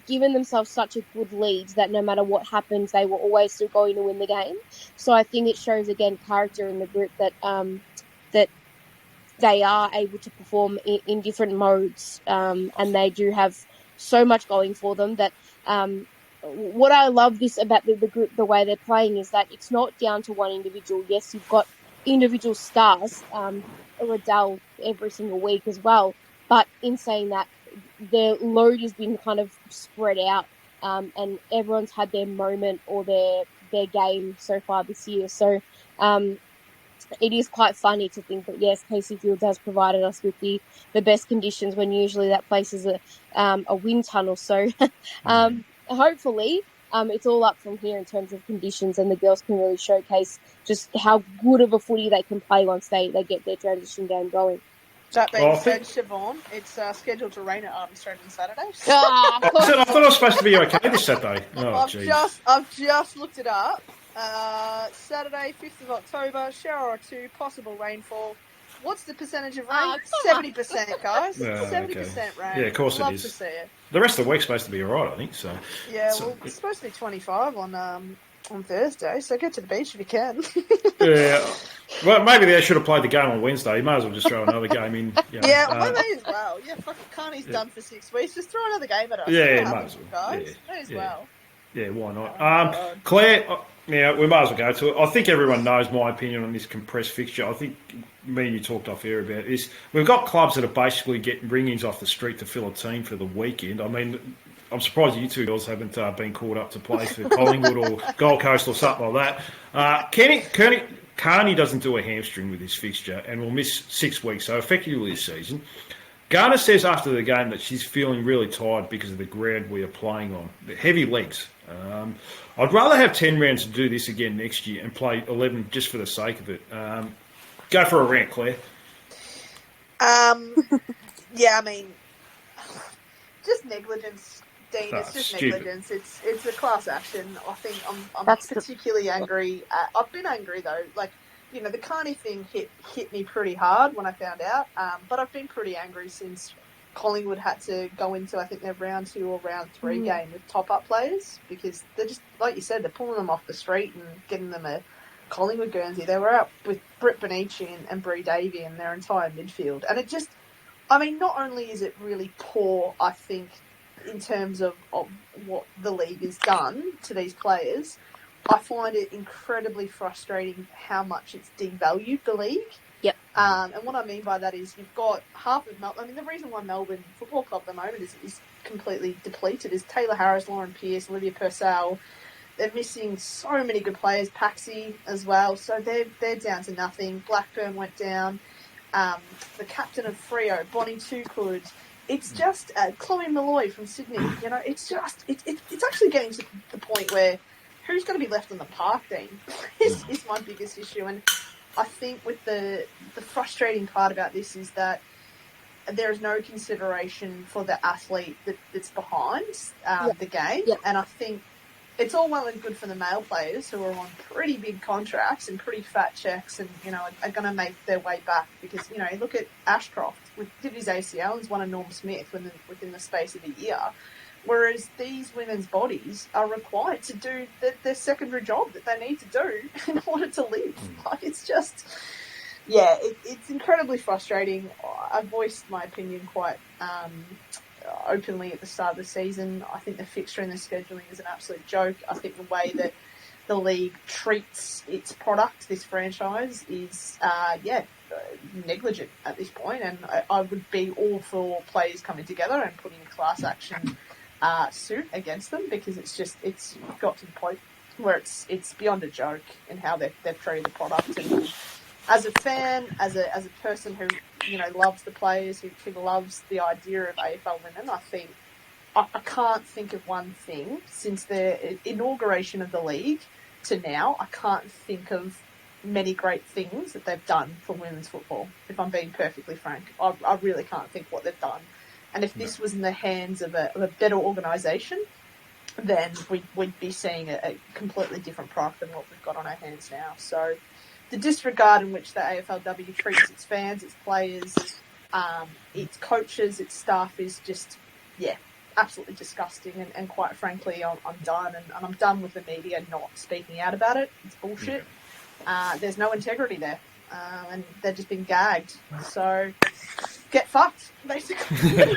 given themselves such a good lead that no matter what happens, they were always still going to win the game. So I think it shows again character in the group that that they are able to perform in different modes, and they do have so much going for them that what I love this about the group, the way they're playing, is that it's not down to one individual. Yes, you've got individual stars, Liddell every single week as well, but in saying that, the load has been kind of spread out, and everyone's had their moment or their game so far this year. So it is quite funny to think that, yes, Casey Fields has provided us with the best conditions when usually that place is a wind tunnel. So hopefully it's all up from here in terms of conditions, and the girls can really showcase just how good of a footy they can play once they get their transition game going. That being said, Siobhan, it's scheduled to rain at Armstrong on Saturday. So. I thought it was supposed to be okay this Saturday. Oh, I've just looked it up. Saturday, 5th of October, shower or two, possible rainfall. What's the percentage of rain? 70%, guys. 70% rain. Yeah, of course Love it is. to see it. The rest of the week's supposed to be all right, I think. So. Yeah, it's supposed to be 25 on Thursday, so get to the beach if you can. Yeah. Well, maybe they should have played the game on Wednesday. You may as well just throw another game in. You know, yeah, we may as well. Yeah, fucking Kearney's done for 6 weeks. Just throw another game at us. Yeah, might as well. Guys. May as well. Yeah, why not? Claire, yeah, we might as well go to it. I think everyone knows my opinion on this compressed fixture. I think me and you talked off air about this. We've got clubs that are basically getting ring-ins off the street to fill a team for the weekend. I mean, I'm surprised you two girls haven't been called up to play for Collingwood or Gold Coast or something like that. Kearney doesn't do a hamstring with this fixture and will miss 6 weeks, so effectively this season. Garner says after the game that she's feeling really tired because of the ground we are playing on. The heavy legs. I'd rather have 10 rounds to do this again next year and play 11 just for the sake of it. Go for a rant, Claire. Yeah, I mean, just negligence, Dean. It's just stupid. Negligence. It's a class action. I think I'm particularly angry. I've been angry though. Like, you know, the Kearney thing hit me pretty hard when I found out. But I've been pretty angry since Collingwood had to go into, I think, their round 2 or round 3 game with top-up players, because they're just, like you said, they're pulling them off the street and getting them a Collingwood Guernsey. They were out with Britt Bonici and Brie Davey and their entire midfield. And it just, I mean, not only is it really poor, I think, in terms of what the league has done to these players, I find it incredibly frustrating how much it's devalued the league. Yep. And what I mean by that is you've got half of Melbourne. I mean, the reason why Melbourne Football Club at the moment is completely depleted is Taylor Harris, Lauren Pearce, Olivia Purcell. They're missing so many good players, Paxi as well. So they're down to nothing. Blackburn went down. The captain of Freo, Bonnie Tukud. It's just Chloe Malloy from Sydney. You know, it's just it's actually getting to the point where who's going to be left on the park, Dean, is my biggest issue. And I think with the frustrating part about this is that there is no consideration for the athlete that's behind the game. Yep. And I think it's all well and good for the male players who are on pretty big contracts and pretty fat checks and, you know, are going to make their way back because, you know, look at Ashcroft did his ACL and has won a Norm Smith within the space of a year. Whereas these women's bodies are required to do their secondary job that they need to do in order to live. Like, it's just, yeah, it's incredibly frustrating. I voiced my opinion quite openly at the start of the season. I think the fixture and the scheduling is an absolute joke. I think the way that the league treats its product, this franchise, is, negligent at this point. And I would be all for players coming together and putting a class action suit against them, because it's got to the point where it's beyond a joke in how they've treated the product. And as a fan, as a person who, you know, loves the players, who loves the idea of AFL women, I think I can't think of one thing since the inauguration of the league to now. I can't think of many great things that they've done for women's football. If I'm being perfectly frank, I really can't think what they've done. And if this was in the hands of a better organisation, then we'd be seeing a completely different product than what we've got on our hands now. So, the disregard in which the AFLW treats its fans, its players, its coaches, its staff is just, absolutely disgusting. And quite frankly, I'm done. And I'm done with the media not speaking out about it. It's bullshit. There's no integrity there. And they've just been gagged. So get fucked, basically.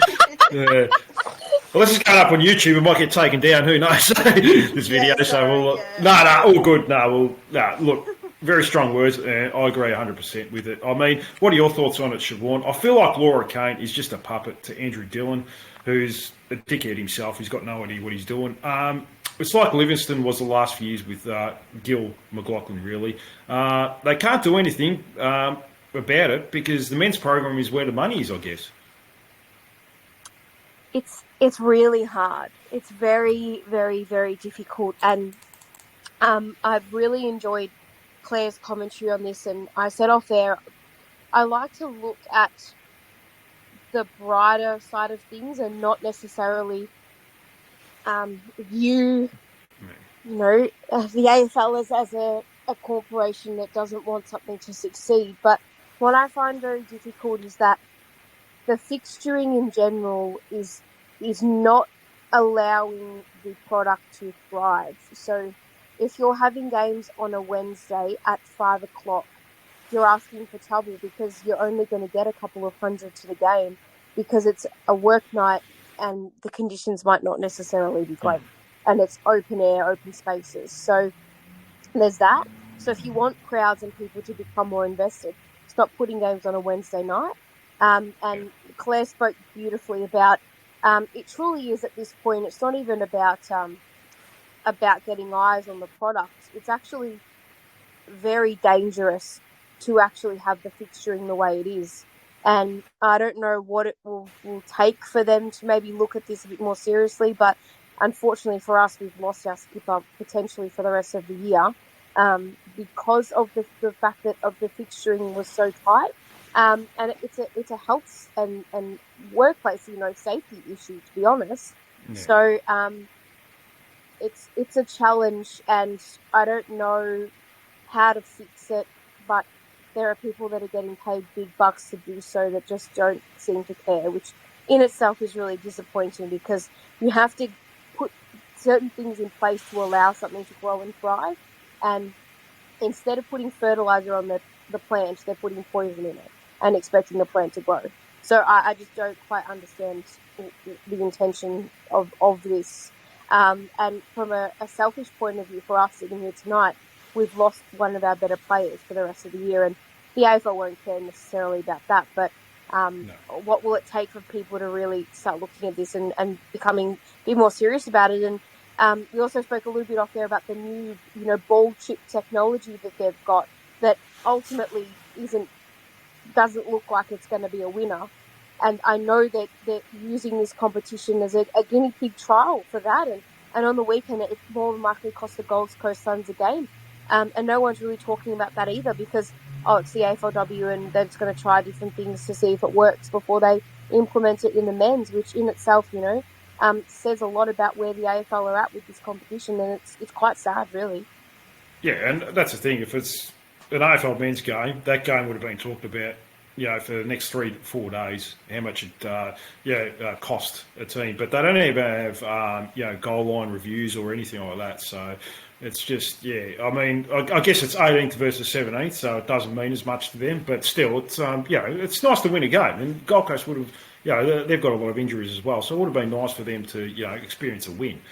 Yeah. Well, this is going up on YouTube. It might get taken down. Who knows? This video. All good. Look, very strong words. I agree 100% with it. I mean, what are your thoughts on it, Siobhan? I feel like Laura Kane is just a puppet to Andrew Dillon, who's a dickhead himself. He's got no idea what he's doing. It's like Livingston was the last few years with Gil McLaughlin, really. They can't do anything about it because the men's program is where the money is, I guess. It's really hard. It's very, very, very difficult. And I've really enjoyed Clare's commentary on this. And I said off there, I like to look at the brighter side of things and not necessarily view, the AFL as a corporation that doesn't want something to succeed. But what I find very difficult is that the fixturing in general is not allowing the product to thrive. So if you're having games on a Wednesday at 5 o'clock, you're asking for trouble because you're only going to get a couple of hundred to the game because it's a work night and the conditions might not necessarily be great. And it's open air, open spaces. So there's that. So if you want crowds and people to become more invested, stop putting games on a Wednesday night. And Claire spoke beautifully about it truly is at this point, it's not even about getting eyes on the product. It's actually very dangerous to actually have the fixturing the way it is. And I don't know what it will take for them to maybe look at this a bit more seriously, but unfortunately for us, we've lost our skipper potentially for the rest of the year because of the fact that of the fixturing was so tight. And it's a health and workplace, safety issue, to be honest. Yeah. So it's a challenge, and I don't know how to fix it, but there are people that are getting paid big bucks to do so that just don't seem to care, which in itself is really disappointing because you have to put certain things in place to allow something to grow and thrive. And instead of putting fertilizer on the plant, they're putting poison in it and expecting the plant to grow. So I just don't quite understand the intention of this. And from a selfish point of view for us sitting here tonight, we've lost one of our better players for the rest of the year. And the AFL won't care necessarily about that. But what will it take for people to really start looking at this and be more serious about it? And we also spoke a little bit off there about the new, ball chip technology that they've got that ultimately doesn't look like it's going to be a winner. And I know that they're using this competition as a guinea pig trial for that. And on the weekend, it more than likely cost the Gold Coast Suns a game. And no one's really talking about that either because, it's the AFLW and they're just going to try different things to see if it works before they implement it in the men's, which in itself, says a lot about where the AFL are at with this competition. And it's quite sad, really. Yeah, and that's the thing. If it's an AFL men's game, that game would have been talked about, for the next 3 to 4 days, how much it cost a team. But they don't even have, goal line reviews or anything like that. So it's just, I mean, I guess it's 18th versus 17th, so it doesn't mean as much to them. But still, it's, it's nice to win a game. And Gold Coast would have, they've got a lot of injuries as well. So it would have been nice for them to, experience a win.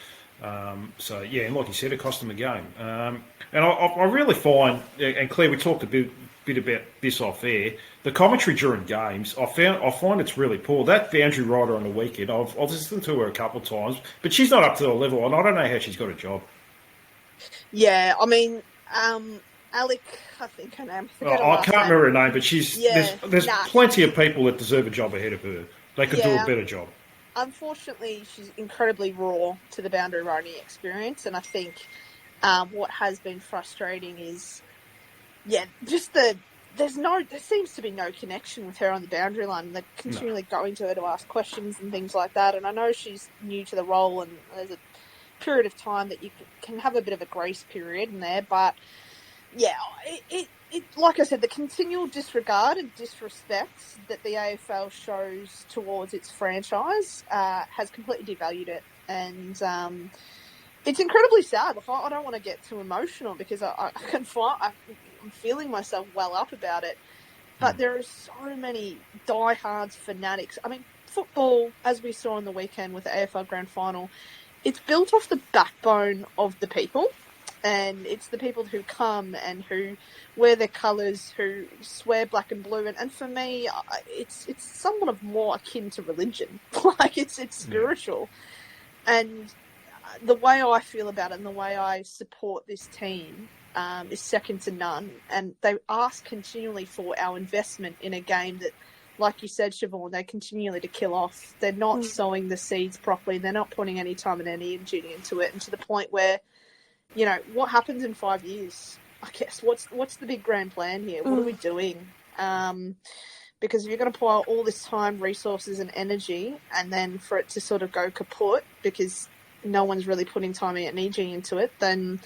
And like you said, it cost them a game. And I really find, and Claire, we talked a bit about this off air, the commentary during games, I find it's really poor. That boundary rider on the weekend, I've listened to her a couple of times, but she's not up to the level, and I don't know how she's got a job. Yeah, I mean, Alec, I think her name. I can't remember her name, but there's plenty of people that deserve a job ahead of her. They could do a better job. Unfortunately, she's incredibly raw to the boundary riding experience, and I think what has been frustrating is, just there seems to be no connection with her on the boundary line. They're continually going to her to ask questions and things like that, and I know she's new to the role, and there's a period of time that you can have a bit of a grace period in there, but yeah, like I said, the continual disregard and disrespect that the AFL shows towards its franchise has completely devalued it. And it's incredibly sad. Like, I don't want to get too emotional because I'm feeling myself well up about it. But there are so many diehards, fanatics. I mean, football, as we saw on the weekend with the AFL Grand Final, it's built off the backbone of the people. And it's the people who come and who wear their colours, who swear black and blue. And for me, it's somewhat of more akin to religion. Like, it's spiritual. And the way I feel about it and the way I support this team is second to none. And they ask continually for our investment in a game that, like you said, Siobhan, they continually to kill off. They're not sowing the seeds properly. They're not putting any time and energy into it. And to the point where, you know, what happens in 5 years? I guess what's the big grand plan here? What are we doing? Because if you're going to pour all this time, resources, and energy, and then for it to sort of go kaput because no one's really putting time and energy into it, then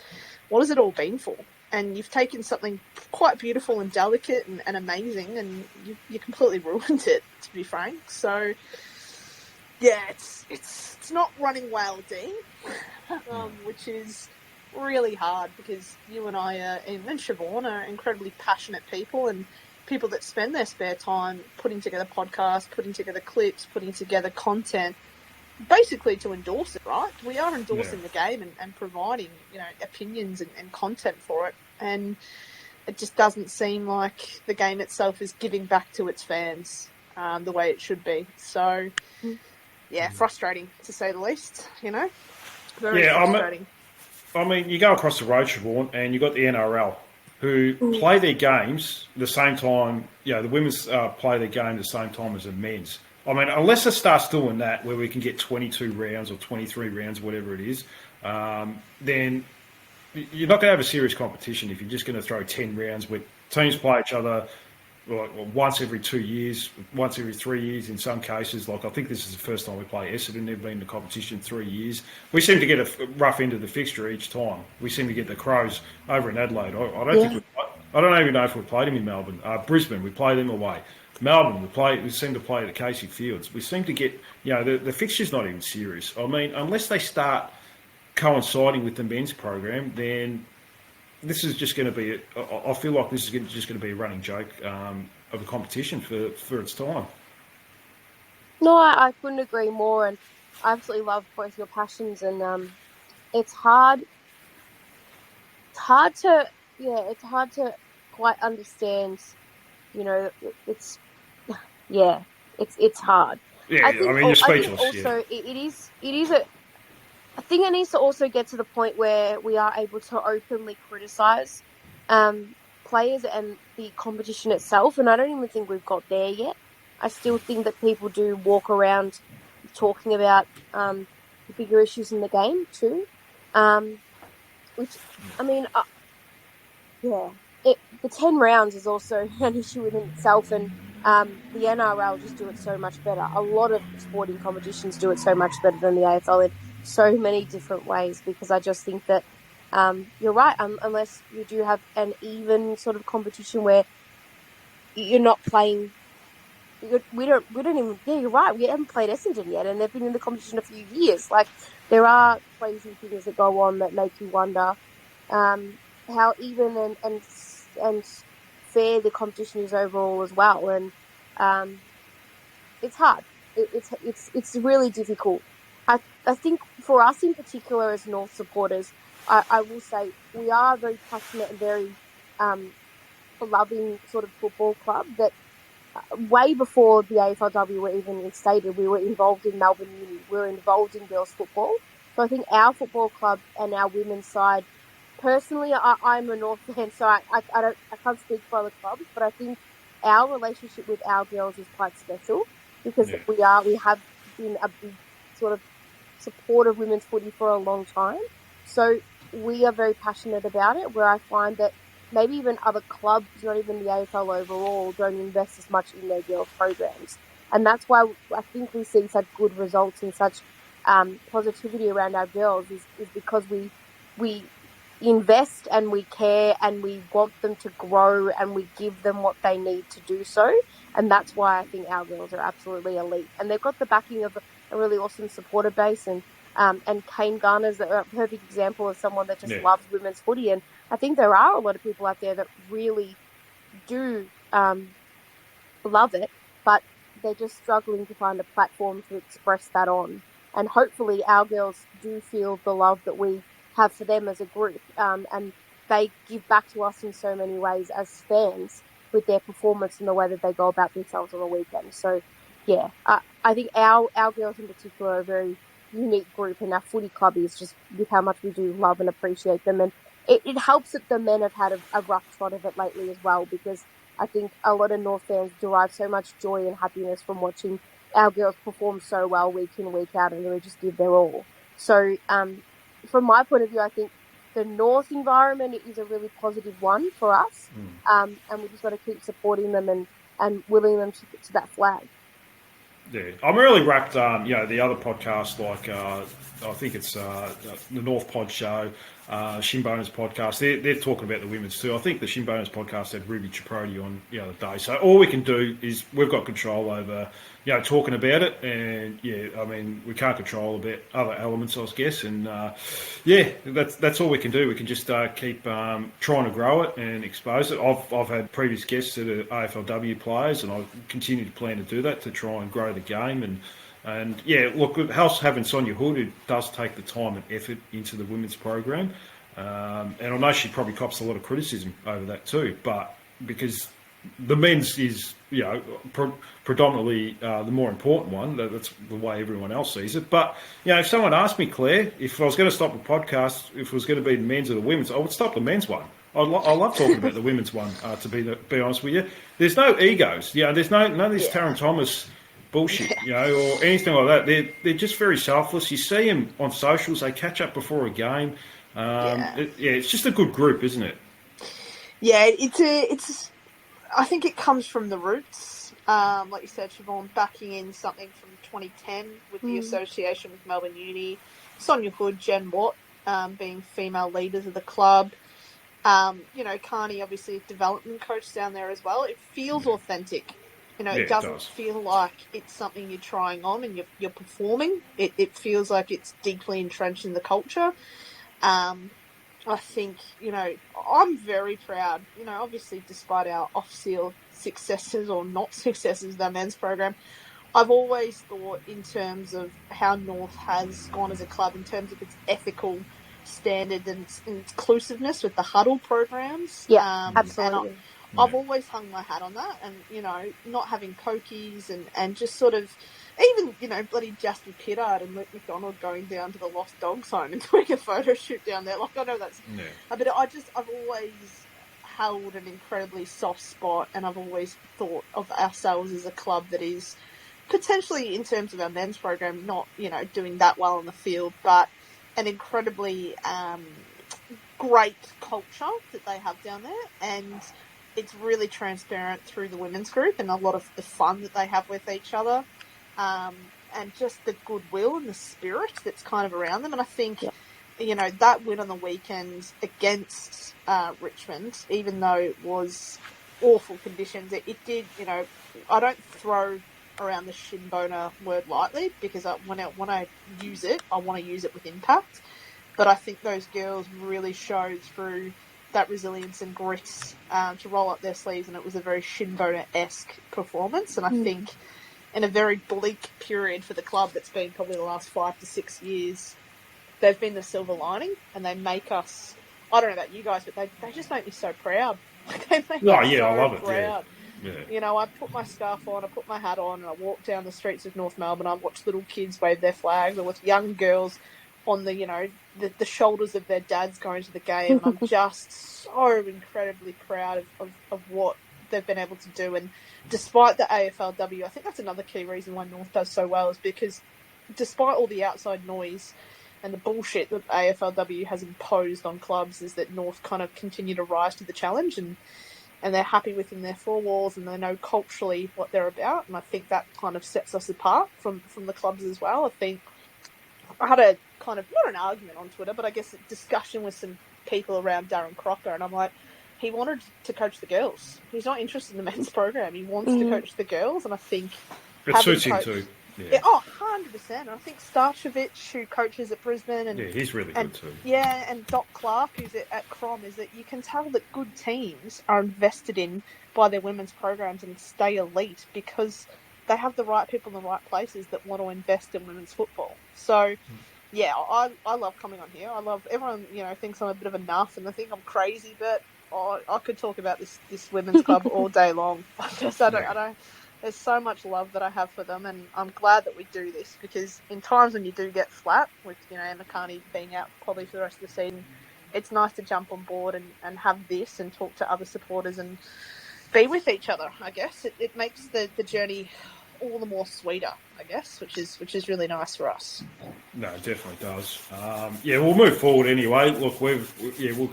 what has it all been for? And you've taken something quite beautiful and delicate and amazing, and you completely ruined it, to be frank. So, yeah, it's not running well, Dean, which is really hard because you and I and Siobhan are incredibly passionate people and people that spend their spare time putting together podcasts, putting together clips, putting together content, basically to endorse it, right? We are endorsing the game and providing, you know, opinions and content for it. And it just doesn't seem like the game itself is giving back to its fans the way it should be. So, yeah, frustrating to say the least, you know? Very frustrating. I mean, you go across the road, Siobhan, and you've got the NRL, who play their games the same time, you know, the women's play their game the same time as the men's. I mean, unless it starts doing that, where we can get 22 rounds or 23 rounds, whatever it is, then you're not going to have a serious competition if you're just going to throw 10 rounds where teams play each other once every 2 years, once every 3 years in some cases. Like, I think this is the first time we play Essendon. They've been in the competition 3 years. We seem to get a rough end of the fixture each time. We seem to get the Crows over in Adelaide. I don't even know if we played them in Melbourne. Brisbane, we played them away. Melbourne, we seem to play at the Casey Fields. We seem to get, you know, the fixture's not even serious. I mean, unless they start coinciding with the men's program, then this is just going to be, I feel like this is just going to be a running joke of a competition for its time. No, I couldn't agree more, and I absolutely love both your passions, and it's hard to quite understand, you know, it's hard. Yeah, I mean, you're speechless. I think also I think it needs to also get to the point where we are able to openly criticise players and the competition itself, and I don't even think we've got there yet. I still think that people do walk around talking about the bigger issues in the game too, which, I mean, the 10 rounds is also an issue within itself, and the NRL just do it so much better. A lot of sporting competitions do it so much better than the AFL in so many different ways, because I just think that you're right, unless you do have an even sort of competition where you're not playing. We don't even. Yeah, you're right. We haven't played Essendon yet, and they've been in the competition a few years. Like, there are crazy things that go on that make you wonder how even and fair the competition is overall as well. And it's hard. It's really difficult. I think for us in particular as North supporters, I will say we are a very passionate and very loving sort of football club that way before the AFLW were even instated, we were involved in Melbourne Uni. We were involved in girls football. So I think our football club and our women's side, personally, I'm a North fan, so I can't speak for other clubs, but I think our relationship with our girls is quite special because we have been a big sort of support of women's footy for a long time. So we are very passionate about it, where I find that maybe even other clubs, not even the AFL overall, don't invest as much in their girls' programs. And that's why I think we see such good results and such positivity around our girls is because we invest and we care and we want them to grow and we give them what they need to do so. And that's why I think our girls are absolutely elite. And they've got the backing of a really awesome supporter base. And Kane Garner's a perfect example of someone that just loves women's footy. And I think there are a lot of people out there that really do love it, but they're just struggling to find a platform to express that on. And hopefully our girls do feel the love that we have for them as a group. And they give back to us in so many ways as fans with their performance and the way that they go about themselves on the weekend. So, yeah, I think our girls in particular are a very unique group, and our footy club is just with how much we do love and appreciate them. And it helps that the men have had a rough trot of it lately as well, because I think a lot of North fans derive so much joy and happiness from watching our girls perform so well week in, week out, and really just give their all. So from my point of view, I think the North environment is a really positive one for us. And we just got to keep supporting them and willing them to that flag. Yeah, I'm really wrapped. The other podcast, like I think it's the North Pod show, Shinboner's podcast. They're talking about the women's too. I think the Shinboner's podcast had Ruby Chiprodi on the other day. So all we can do is we've got control over, talking about it. And we can't control about other elements, I guess. And that's all we can do. We can just keep trying to grow it and expose it. I've had previous guests that are AFLW players, and I continue to plan to do that to try and grow the game. And look, House having Sonia Hood, who does take the time and effort into the women's program, and I know she probably cops a lot of criticism over that too, but because the men's is predominantly the more important one, that's the way everyone else sees it. But if someone asked me, Claire, if I was going to stop a podcast, if it was going to be the men's or the women's, I would stop the men's one. I love talking about the women's one. To be honest with you, there's no egos. There's none of this Taryn Thomas bullshit, or anything like that. They're just very selfless. You see them on socials; they catch up before a game. It's just a good group, isn't it? Yeah, it's. I think it comes from the roots, like you said, Siobhan, backing in something from 2010 with the association with Melbourne Uni, Sonia Hood, Jen Watt, being female leaders of the club. Kearney, obviously, a development coach down there as well. It feels authentic. It doesn't feel like it's something you're trying on and you're performing. It feels like it's deeply entrenched in the culture. I think, I'm very proud, obviously despite our off-field successes or not successes of our men's program, I've always thought in terms of how North has gone as a club in terms of its ethical standard and its inclusiveness with the huddle programs. Yeah, absolutely. I've always hung my hat on that, and not having pokies and just sort of even bloody Jasper Pittard and Luke McDonald going down to the Lost Dogs home and doing a photo shoot down there. Like, I know that's but I've always held an incredibly soft spot, and I've always thought of ourselves as a club that is potentially, in terms of our men's program, not doing that well on the field, but an incredibly great culture that they have down there, and it's really transparent through the women's group and a lot of the fun that they have with each other, and just the goodwill and the spirit that's kind of around them. And I think, that win on the weekend against Richmond, even though it was awful conditions, it did, I don't throw around the shin boner word lightly, because when I use it, I want to use it with impact. But I think those girls really showed through that resilience and grit to roll up their sleeves, and it was a very Shinboner-esque performance. And I think in a very bleak period for the club that's been probably the last 5 to 6 years, they've been the silver lining, and they make us, I don't know about you guys, but they just make me so proud. They make me so I love it. Proud. Yeah. I put my scarf on, I put my hat on, and I walk down the streets of North Melbourne. I watch little kids wave their flags, or with young girls on the shoulders of their dads going to the game. And I'm just so incredibly proud of what they've been able to do. And despite the AFLW, I think that's another key reason why North does so well, is because despite all the outside noise and the bullshit that AFLW has imposed on clubs, is that North kind of continue to rise to the challenge, and they're happy within their four walls, and they know culturally what they're about. And I think that kind of sets us apart from the clubs as well. I think I had a kind of, not an argument on Twitter, but I guess a discussion with some people around Darren Crocker, and I'm like, he wanted to coach the girls. He's not interested in the men's program. He wants to coach the girls, and I think It suits him too. Yeah. 100%. I think Starchevich, who coaches at Brisbane, and he's really good too. Yeah, and Doc Clark, who's at Crom, is that you can tell that good teams are invested in by their women's programs and stay elite because they have the right people in the right places that want to invest in women's football. So, yeah, I love coming on here. I love everyone. Thinks I'm a bit of a nuff and they think I'm crazy, but I could talk about this women's club all day long. I don't. There's so much love that I have for them, and I'm glad that we do this because in times when you do get flat, with Emma Kearney being out probably for the rest of the season, it's nice to jump on board and have this and talk to other supporters and be with each other. I guess it makes the journey all the more sweeter, I guess, which is really nice for us. No, it definitely does. We'll move forward anyway. Look, we'll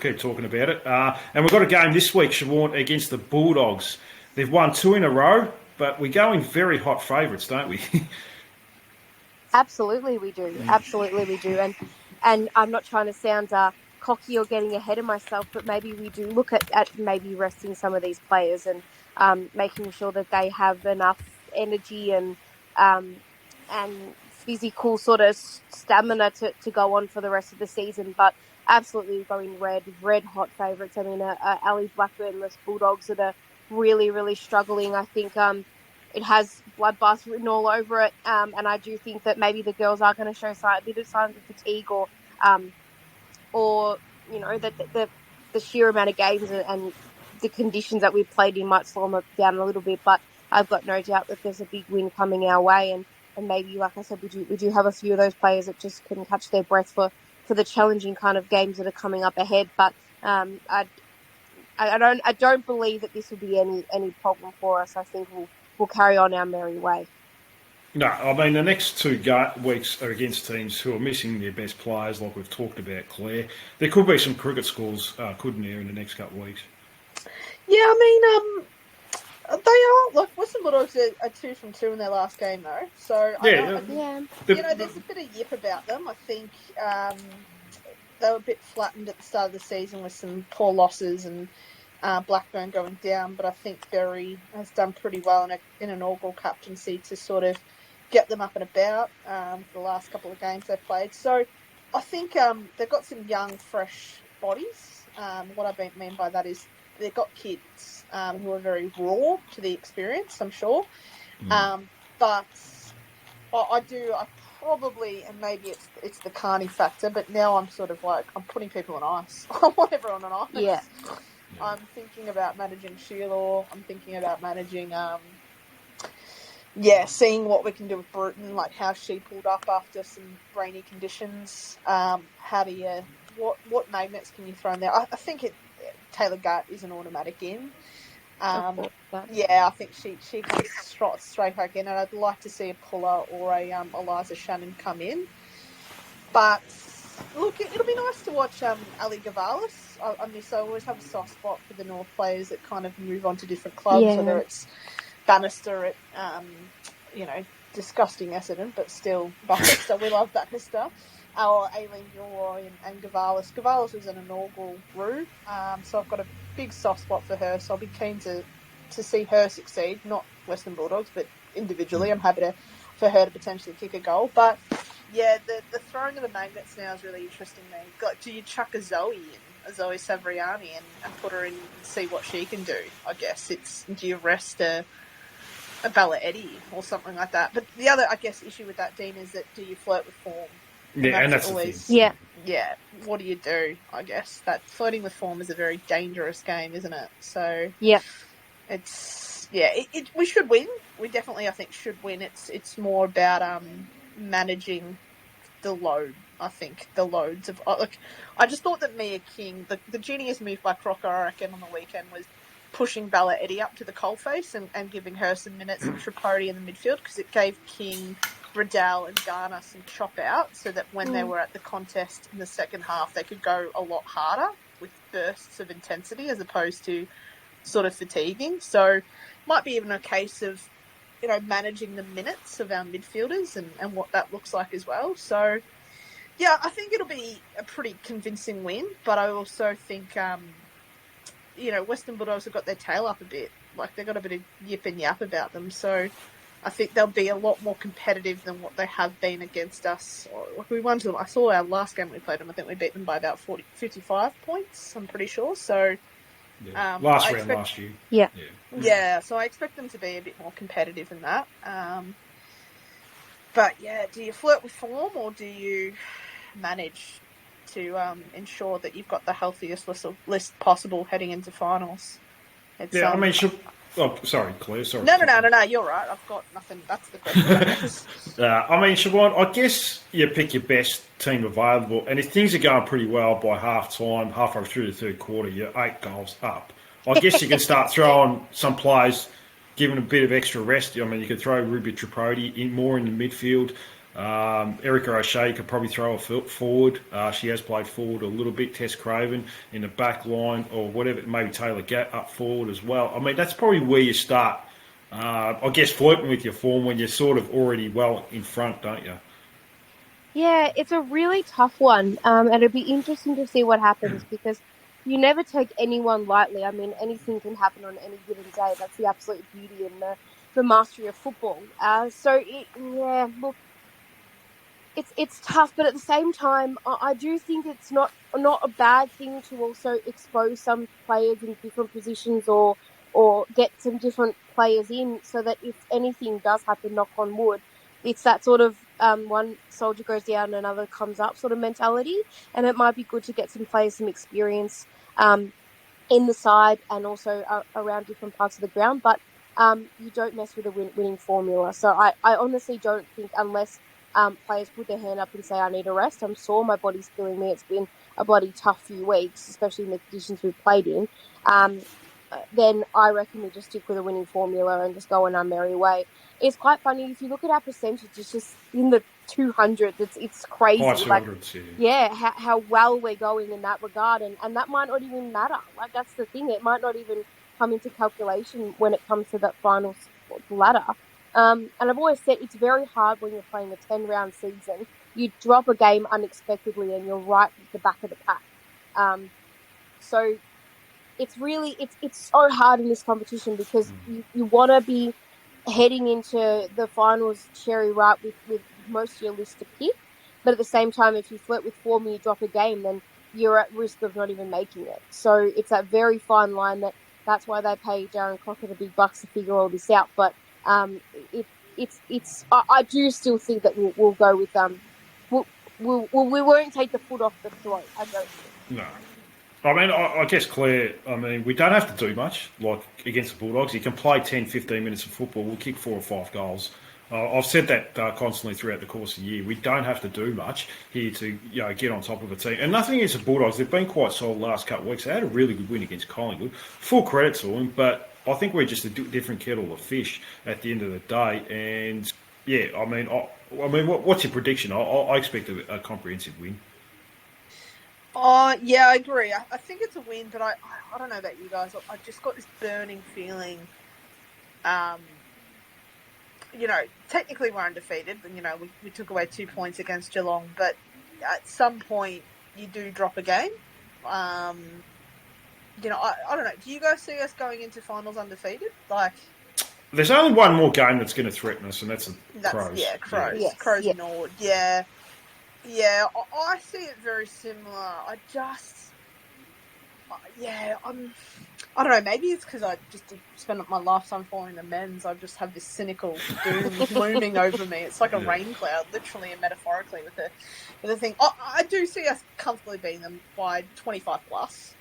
keep talking about it. And we've got a game this week, Siobhan, against the Bulldogs. They've won 2 in a row. But we go in very hot favourites, don't we? Absolutely, we do. Absolutely, we do. And I'm not trying to sound cocky or getting ahead of myself, but maybe we do look at maybe resting some of these players and making sure that they have enough energy and physical sort of stamina to go on for the rest of the season. But absolutely going red hot favourites. I mean, Ali Blackburn-less Bulldogs that are really, really struggling. I think it has bloodbath written all over it, and I do think that maybe the girls are going to show a bit of signs of fatigue or that the sheer amount of games and the conditions that we've played in might slow them down a little bit. But I've got no doubt that there's a big win coming our way, and maybe, like I said, we do have a few of those players that just couldn't catch their breath for the challenging kind of games that are coming up ahead. But I don't believe that this will be any problem for us. I think we'll carry on our merry way. No, I mean, the next 2 weeks are against teams who are missing their best players, like we've talked about, Clare. There could be some cricket scores, couldn't there, in the next couple of weeks? Yeah, I mean, they are, like, Western Bulldogs are 2 from 2 in their last game, though. So, there's a bit of yip about them. I think they were a bit flattened at the start of the season with some poor losses and Blackburn going down, but I think Berry has done pretty well in an inaugural captaincy to sort of get them up and about for the last couple of games they've played. So I think they've got some young, fresh bodies. What I mean by that is they've got kids who are very raw to the experience, I'm sure. But I probably, and maybe it's the Kearney factor, but now I'm sort of like, I'm putting people on ice. I want everyone on ice. Yeah. I'm thinking about managing Sheila. I'm thinking about managing, seeing what we can do with Bruton, like how she pulled up after some rainy conditions. What magnets can you throw in there? I think Taylor Gatt is an automatic in. I think she comes straight back in, and I'd like to see a Puller or a Eliza Shannon come in. But look, it'll be nice to watch Ali Gavalis. I always have a soft spot for the North players that kind of move on to different clubs, whether it's Bannister at, disgusting Essendon, but still Bannister. We love Bannister. Or Aileen Gilroy and Gavalis. Gavalis was an inaugural Roo, so I've got a big soft spot for her, so I'll be keen to see her succeed, not Western Bulldogs, but individually. I'm happy for her to potentially kick a goal. But, yeah, the throwing of the magnets now is really interesting me. Do you chuck a Zoe Savriani and put her in and see what she can do, I guess? Do you rest a Bella Eddy or something like that? But the other, I guess, issue with that, Dean, is that do you flirt with form? And that's always the thing. Yeah. What do you do? I guess that flirting with form is a very dangerous game, isn't it? So we should win. We definitely, I think, should win. It's more about managing the load. I think the loads of I just thought that Mia King, the genius move by Crocker, I reckon, on the weekend was pushing Bella Eddy up to the coalface and giving her some minutes and Tripodi in the midfield, because it gave King, Riddell and Garner some chop out, so that when they were at the contest in the second half, they could go a lot harder with bursts of intensity as opposed to sort of fatiguing. So might be even a case of, managing the minutes of our midfielders and what that looks like as well. So Yeah, I think it'll be a pretty convincing win, but I also think, Western Bulldogs have got their tail up a bit. Like, they've got a bit of yip and yap about them. So I think they'll be a lot more competitive than what they have been against us. We won to them. I saw our last game we played them. I think we beat them by about 55 points, I'm pretty sure. So last round last year. Yeah, so I expect them to be a bit more competitive in that. But, yeah, do you flirt with form or do you manage to ensure that you've got the healthiest list possible heading into finals? Sorry, Claire. Sorry. No, you're right. I've got nothing. That's the question. Siobhan, I guess you pick your best team available, and if things are going pretty well by halftime, halfway through the third quarter, you're 8 goals up. I guess you can start throwing some players, giving a bit of extra rest. I mean, you could throw Ruby Tripodi in more in the midfield. Erica O'Shea could probably throw a forward. She has played forward a little bit. Tess Craven in the back line or whatever. Maybe Taylor Gatt up forward as well. I mean, that's probably where you start, I guess, flirting with your form when you're sort of already well in front, don't you? Yeah, it's a really tough one. And it'll be interesting to see what happens because you never take anyone lightly. I mean, anything can happen on any given day. That's the absolute beauty and the mastery of football. Look, it's tough, but at the same time, I do think it's not a bad thing to also expose some players in different positions or get some different players in so that if anything does happen, knock on wood, it's that sort of one soldier goes down and another comes up sort of mentality. And it might be good to get some players some experience in the side and also around different parts of the ground. But you don't mess with a winning formula. So I honestly don't think unless players put their hand up and say, I need a rest. I'm sore, my body's killing me. It's been a bloody tough few weeks, especially in the conditions we've played in. Then I reckon we just stick with a winning formula and just go on our merry way. It's quite funny. If you look at our percentage, it's just in the 200s. It's crazy. High 200s, how well we're going in that regard. And that might not even matter. Like, that's the thing. It might not even come into calculation when it comes to that final ladder. And I've always said it's very hard when you're playing a 10-round season. You drop a game unexpectedly and you're right at the back of the pack. So it's really, it's so hard in this competition because you want to be heading into the finals cherry ripe with most of your list to pick. But at the same time, if you flirt with form and you drop a game, then you're at risk of not even making it. So it's that very fine line that's why they pay Darren Crocker the big bucks to figure all this out. But I do still think that we'll go with we won't take the foot off the throat. I don't think. No. I mean, I guess, Claire, we don't have to do much, like against the Bulldogs. You can play 10, 15 minutes of football. We'll kick 4 or 5 goals. I've said that constantly throughout the course of the year. We don't have to do much here to get on top of a team. And nothing against the Bulldogs. They've been quite solid the last couple of weeks. They had a really good win against Collingwood. Full credit to them, but I think we're just a different kettle of fish at the end of the day. And, what's your prediction? I expect a comprehensive win. Yeah, I agree. I think it's a win, but I don't know about you guys. I've just got this burning feeling. Technically we're undefeated, and we took away 2 points against Geelong, but at some point you do drop a game. I don't know. Do you guys see us going into finals undefeated? There's only one more game that's going to threaten us, and that's Crows. Yeah, Crows. Yes. Crows Yeah. Nord. Yeah. Yeah, I see it very similar. I don't know, maybe it's because I just spent my lifetime following the men's. I just have this cynical doom looming over me. It's like a rain cloud, literally and metaphorically with the thing. I do see us comfortably beating them by 25 plus.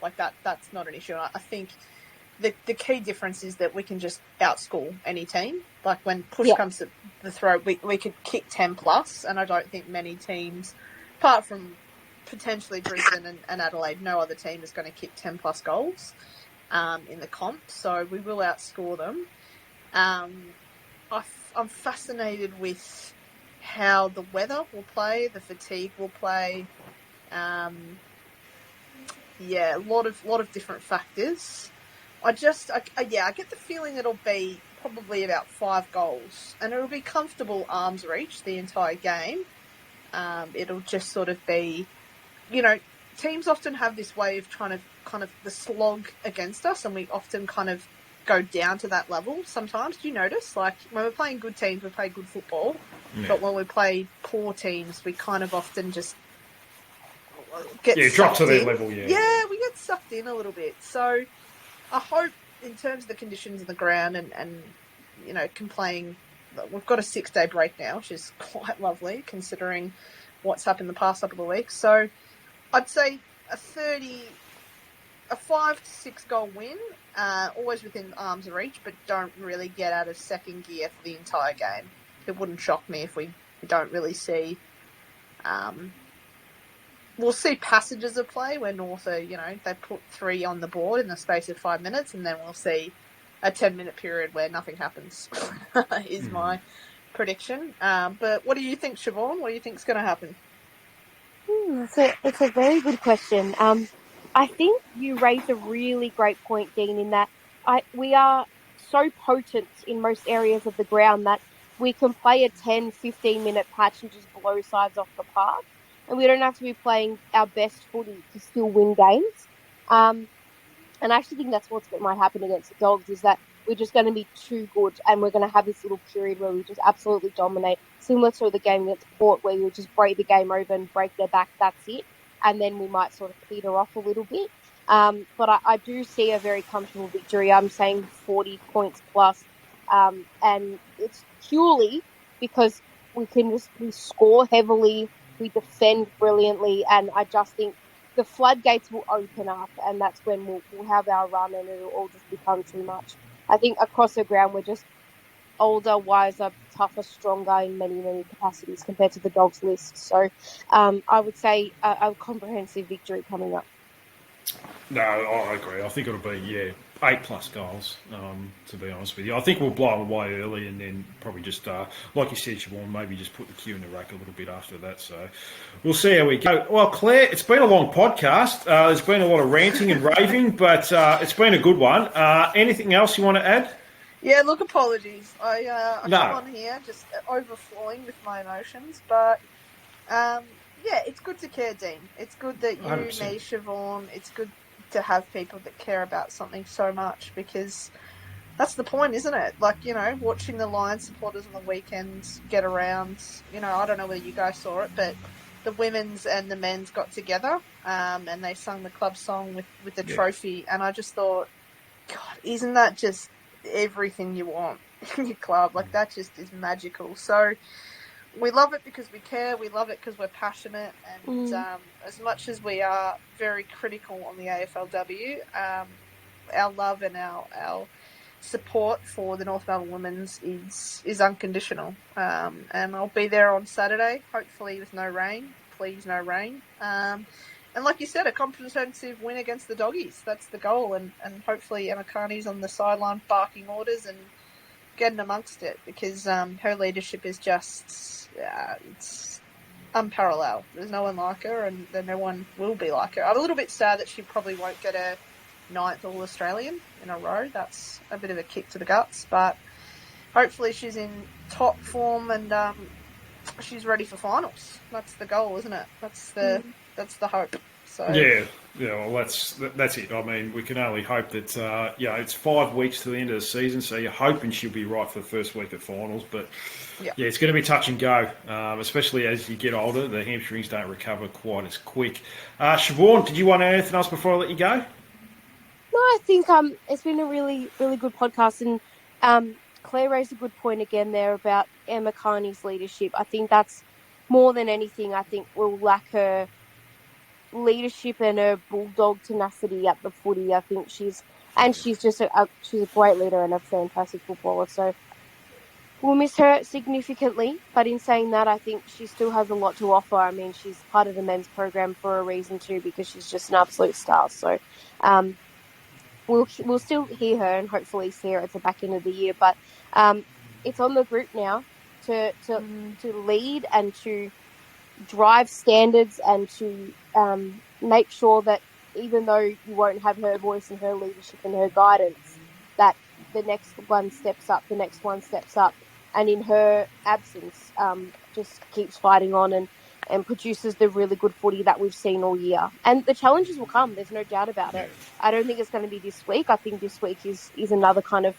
That's not an issue. I think the key difference is that we can just outscore any team. Like, when push comes to the throat, we could kick 10 plus, and I don't think many teams, apart from potentially Brisbane and Adelaide, no other team is going to kick 10 plus goals in the comp, so we will outscore them. I'm fascinated with how the weather will play, the fatigue will play. A lot of different factors. I get the feeling it'll be probably about 5 goals, and it'll be comfortable arm's reach the entire game. It'll just sort of be, teams often have this way of trying to kind of the slog against us, and we often kind of go down to that level sometimes. Do you notice? Like, when we're playing good teams, we play good football, but when we play poor teams, we kind of often just get drop to their in. level, we get sucked in a little bit. So I hope, in terms of the conditions of the ground and playing, we've got a 6-day break now, which is quite lovely considering what's happened the past couple of weeks. So I'd say a 5 to 6 goal win, always within arm's reach, but don't really get out of second gear for the entire game. It wouldn't shock me if we don't really see. We'll see passages of play where North are, they put 3 on the board in the space of 5 minutes, and then we'll see a 10-minute period where nothing happens, is my prediction. But what do you think, Siobhan? What do you think's going to happen? It's a very good question. I think you raised a really great point, Dean, in that we are so potent in most areas of the ground that we can play a 10, 15-minute patch and just blow sides off the park. And we don't have to be playing our best footy to still win games. And I actually think that's what might happen against the Dogs, is that we're just going to be too good, and we're going to have this little period where we just absolutely dominate, similar to the game against Port, where you just break the game over and break their back, that's it. And then we might sort of peter off a little bit. But I do see a very comfortable victory. I'm saying 40 points plus. And it's purely because we score heavily, we defend brilliantly, and I just think the floodgates will open up, and that's when we'll have our run, and it'll all just become too much. I think across the ground we're just older, wiser, tougher, stronger in many, many capacities compared to the Dogs list. So I would say a comprehensive victory coming up. No, I agree. I think it'll be 8+ goals. To be honest with you, I think we'll blow them away early, and then probably just like you said, Siobhan, maybe just put the queue in the rack a little bit after that. So we'll see how we go. Well, Claire, it's been a long podcast. There's been a lot of ranting and raving, but it's been a good one. Anything else you want to add? Yeah, look, apologies. I come on here just overflowing with my emotions, but it's good to care, Dean. It's good that you, 100%. me, Siobhan, it's good to have people that care about something so much, because that's the point, isn't it? Like, watching the Lions supporters on the weekends get around, I don't know whether you guys saw it, but the women's and the men's got together and they sung the club song with the trophy, and I just thought, God, isn't that just everything you want in your club? Like, that just is magical. So we love it because we care. We love it because we're passionate. And as much as we are very critical on the AFLW, our love and our support for the North Melbourne Women's is unconditional. And I'll be there on Saturday, hopefully with no rain. Please, no rain. And like you said, a comprehensive win against the Doggies. That's the goal. And hopefully Emma Kearney's on the sideline barking orders and getting amongst it, because her leadership is just it's unparalleled. There's no one like her, and no one will be like her. I'm a little bit sad that she probably won't get a 9th All-Australian in a row. That's a bit of a kick to the guts, but hopefully she's in top form and she's ready for finals. That's the goal, isn't it? That's the hope. So well, that's it. I mean, we can only hope that it's 5 weeks to the end of the season, so you're hoping she'll be right for the first week of finals. But it's going to be touch and go, especially as you get older. The hamstrings don't recover quite as quick. Siobhan, did you want anything else before I let you go? No, I think it's been a really, really good podcast, and Claire raised a good point again there about Emma Kearney's leadership. I think that's more than anything. I think we'll lack her leadership and her bulldog tenacity at the footy. I think she's just she's a great leader and a fantastic footballer. So we'll miss her significantly. But in saying that, I think she still has a lot to offer. I mean, she's part of the men's program for a reason too, because she's just an absolute star. So we'll still hear her and hopefully see her at the back end of the year. But it's on the group now to lead and to drive standards and to make sure that even though you won't have her voice and her leadership and her guidance, that the next one steps up, and in her absence, just keeps fighting on. And produces the really good footy that we've seen all year. And the challenges will come. There's no doubt about it. I don't think it's going to be this week. I think this week is another kind of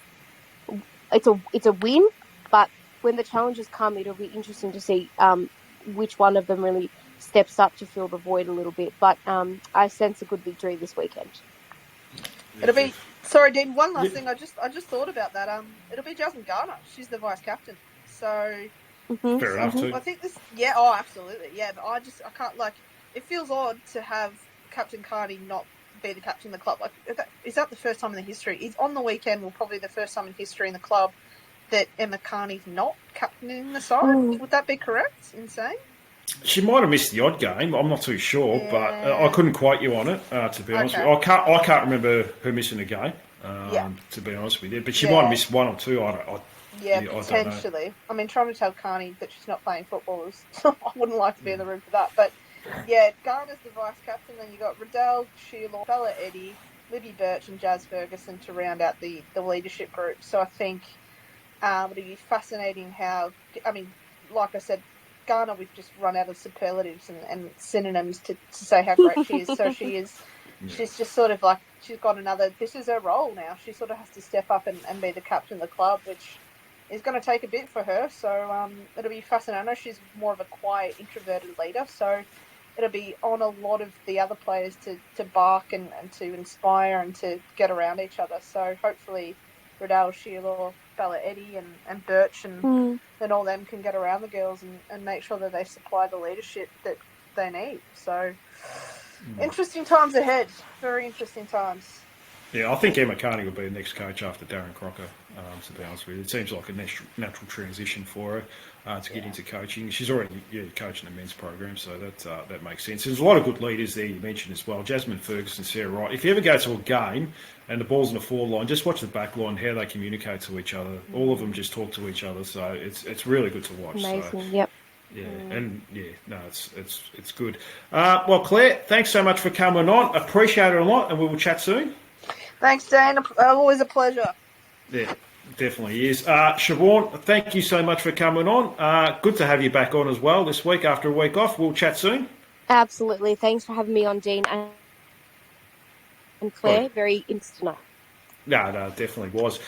it's a win, but when the challenges come, it'll be interesting to see which one of them really steps up to fill the void a little bit. But I sense a good victory this weekend. It'll be. Sorry, Dean. One last thing. I just thought about that. It'll be Jasmine Garner. She's the vice captain. So fair enough too. I think this. Yeah. Oh, absolutely. Yeah. But I can't like. It feels odd to have Captain Kearney not be the captain of the club. Like, is that the first time in the history? It's on the weekend. Will probably the first time in history in the club that Emma Kearney's not captaining the side. Would that be correct in saying? She might have missed the odd game. I'm not too sure, but I couldn't quote you on it. To be honest, with you. I can't remember her missing a game. To be honest with you, but she might have missed one or two. Potentially. I mean, trying to tell Kearney that she's not playing football is I wouldn't like to be in the room for that. But yeah, Garner's the vice captain. Then you got Riddell, Sheila, Bella Eddy, Libby Birch, and Jazz Ferguson to round out the leadership group. So I think it'll be fascinating how. I mean, like I said, Garner, we've just run out of superlatives and synonyms to say how great she is. So she is. She's just sort of like she's got another. This is her role now. She sort of has to step up and be the captain of the club, which is going to take a bit for her. So it'll be fascinating. I know she's more of a quiet, introverted leader, so it'll be on a lot of the other players to bark and to inspire and to get around each other. So hopefully Riddell, Sheila, Bella Eddy and Birch and then all them can get around the girls and make sure that they supply the leadership that they need. So interesting times ahead. Very interesting times. Yeah, I think Emma Kearney will be the next coach after Darren Crocker, to be honest with you. It seems like a natural transition for her to get into coaching. She's already coaching the men's program, so that makes sense. There's a lot of good leaders there you mentioned as well. Jasmine Ferguson, Sarah Wright. If you ever go to a game and the ball's in the forward line, just watch the back line, how they communicate to each other. All of them just talk to each other, so it's really good to watch. Amazing, so, yep. Yeah, it's good. Well, Claire, thanks so much for coming on. Appreciate it a lot, and we will chat soon. Thanks, Dan. Always a pleasure. Yeah, definitely is. Siobhan, thank you so much for coming on. Good to have you back on as well this week after a week off. We'll chat soon. Absolutely. Thanks for having me on, Dean and Claire. Right. Very interesting. No, definitely was.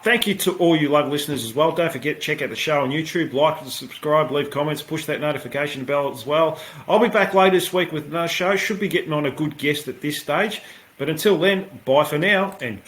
Thank you to all you lovely listeners as well. Don't forget, check out the show on YouTube, like and subscribe, leave comments, push that notification bell as well. I'll be back later this week with another show. Should be getting on a good guest at this stage. But until then, bye for now and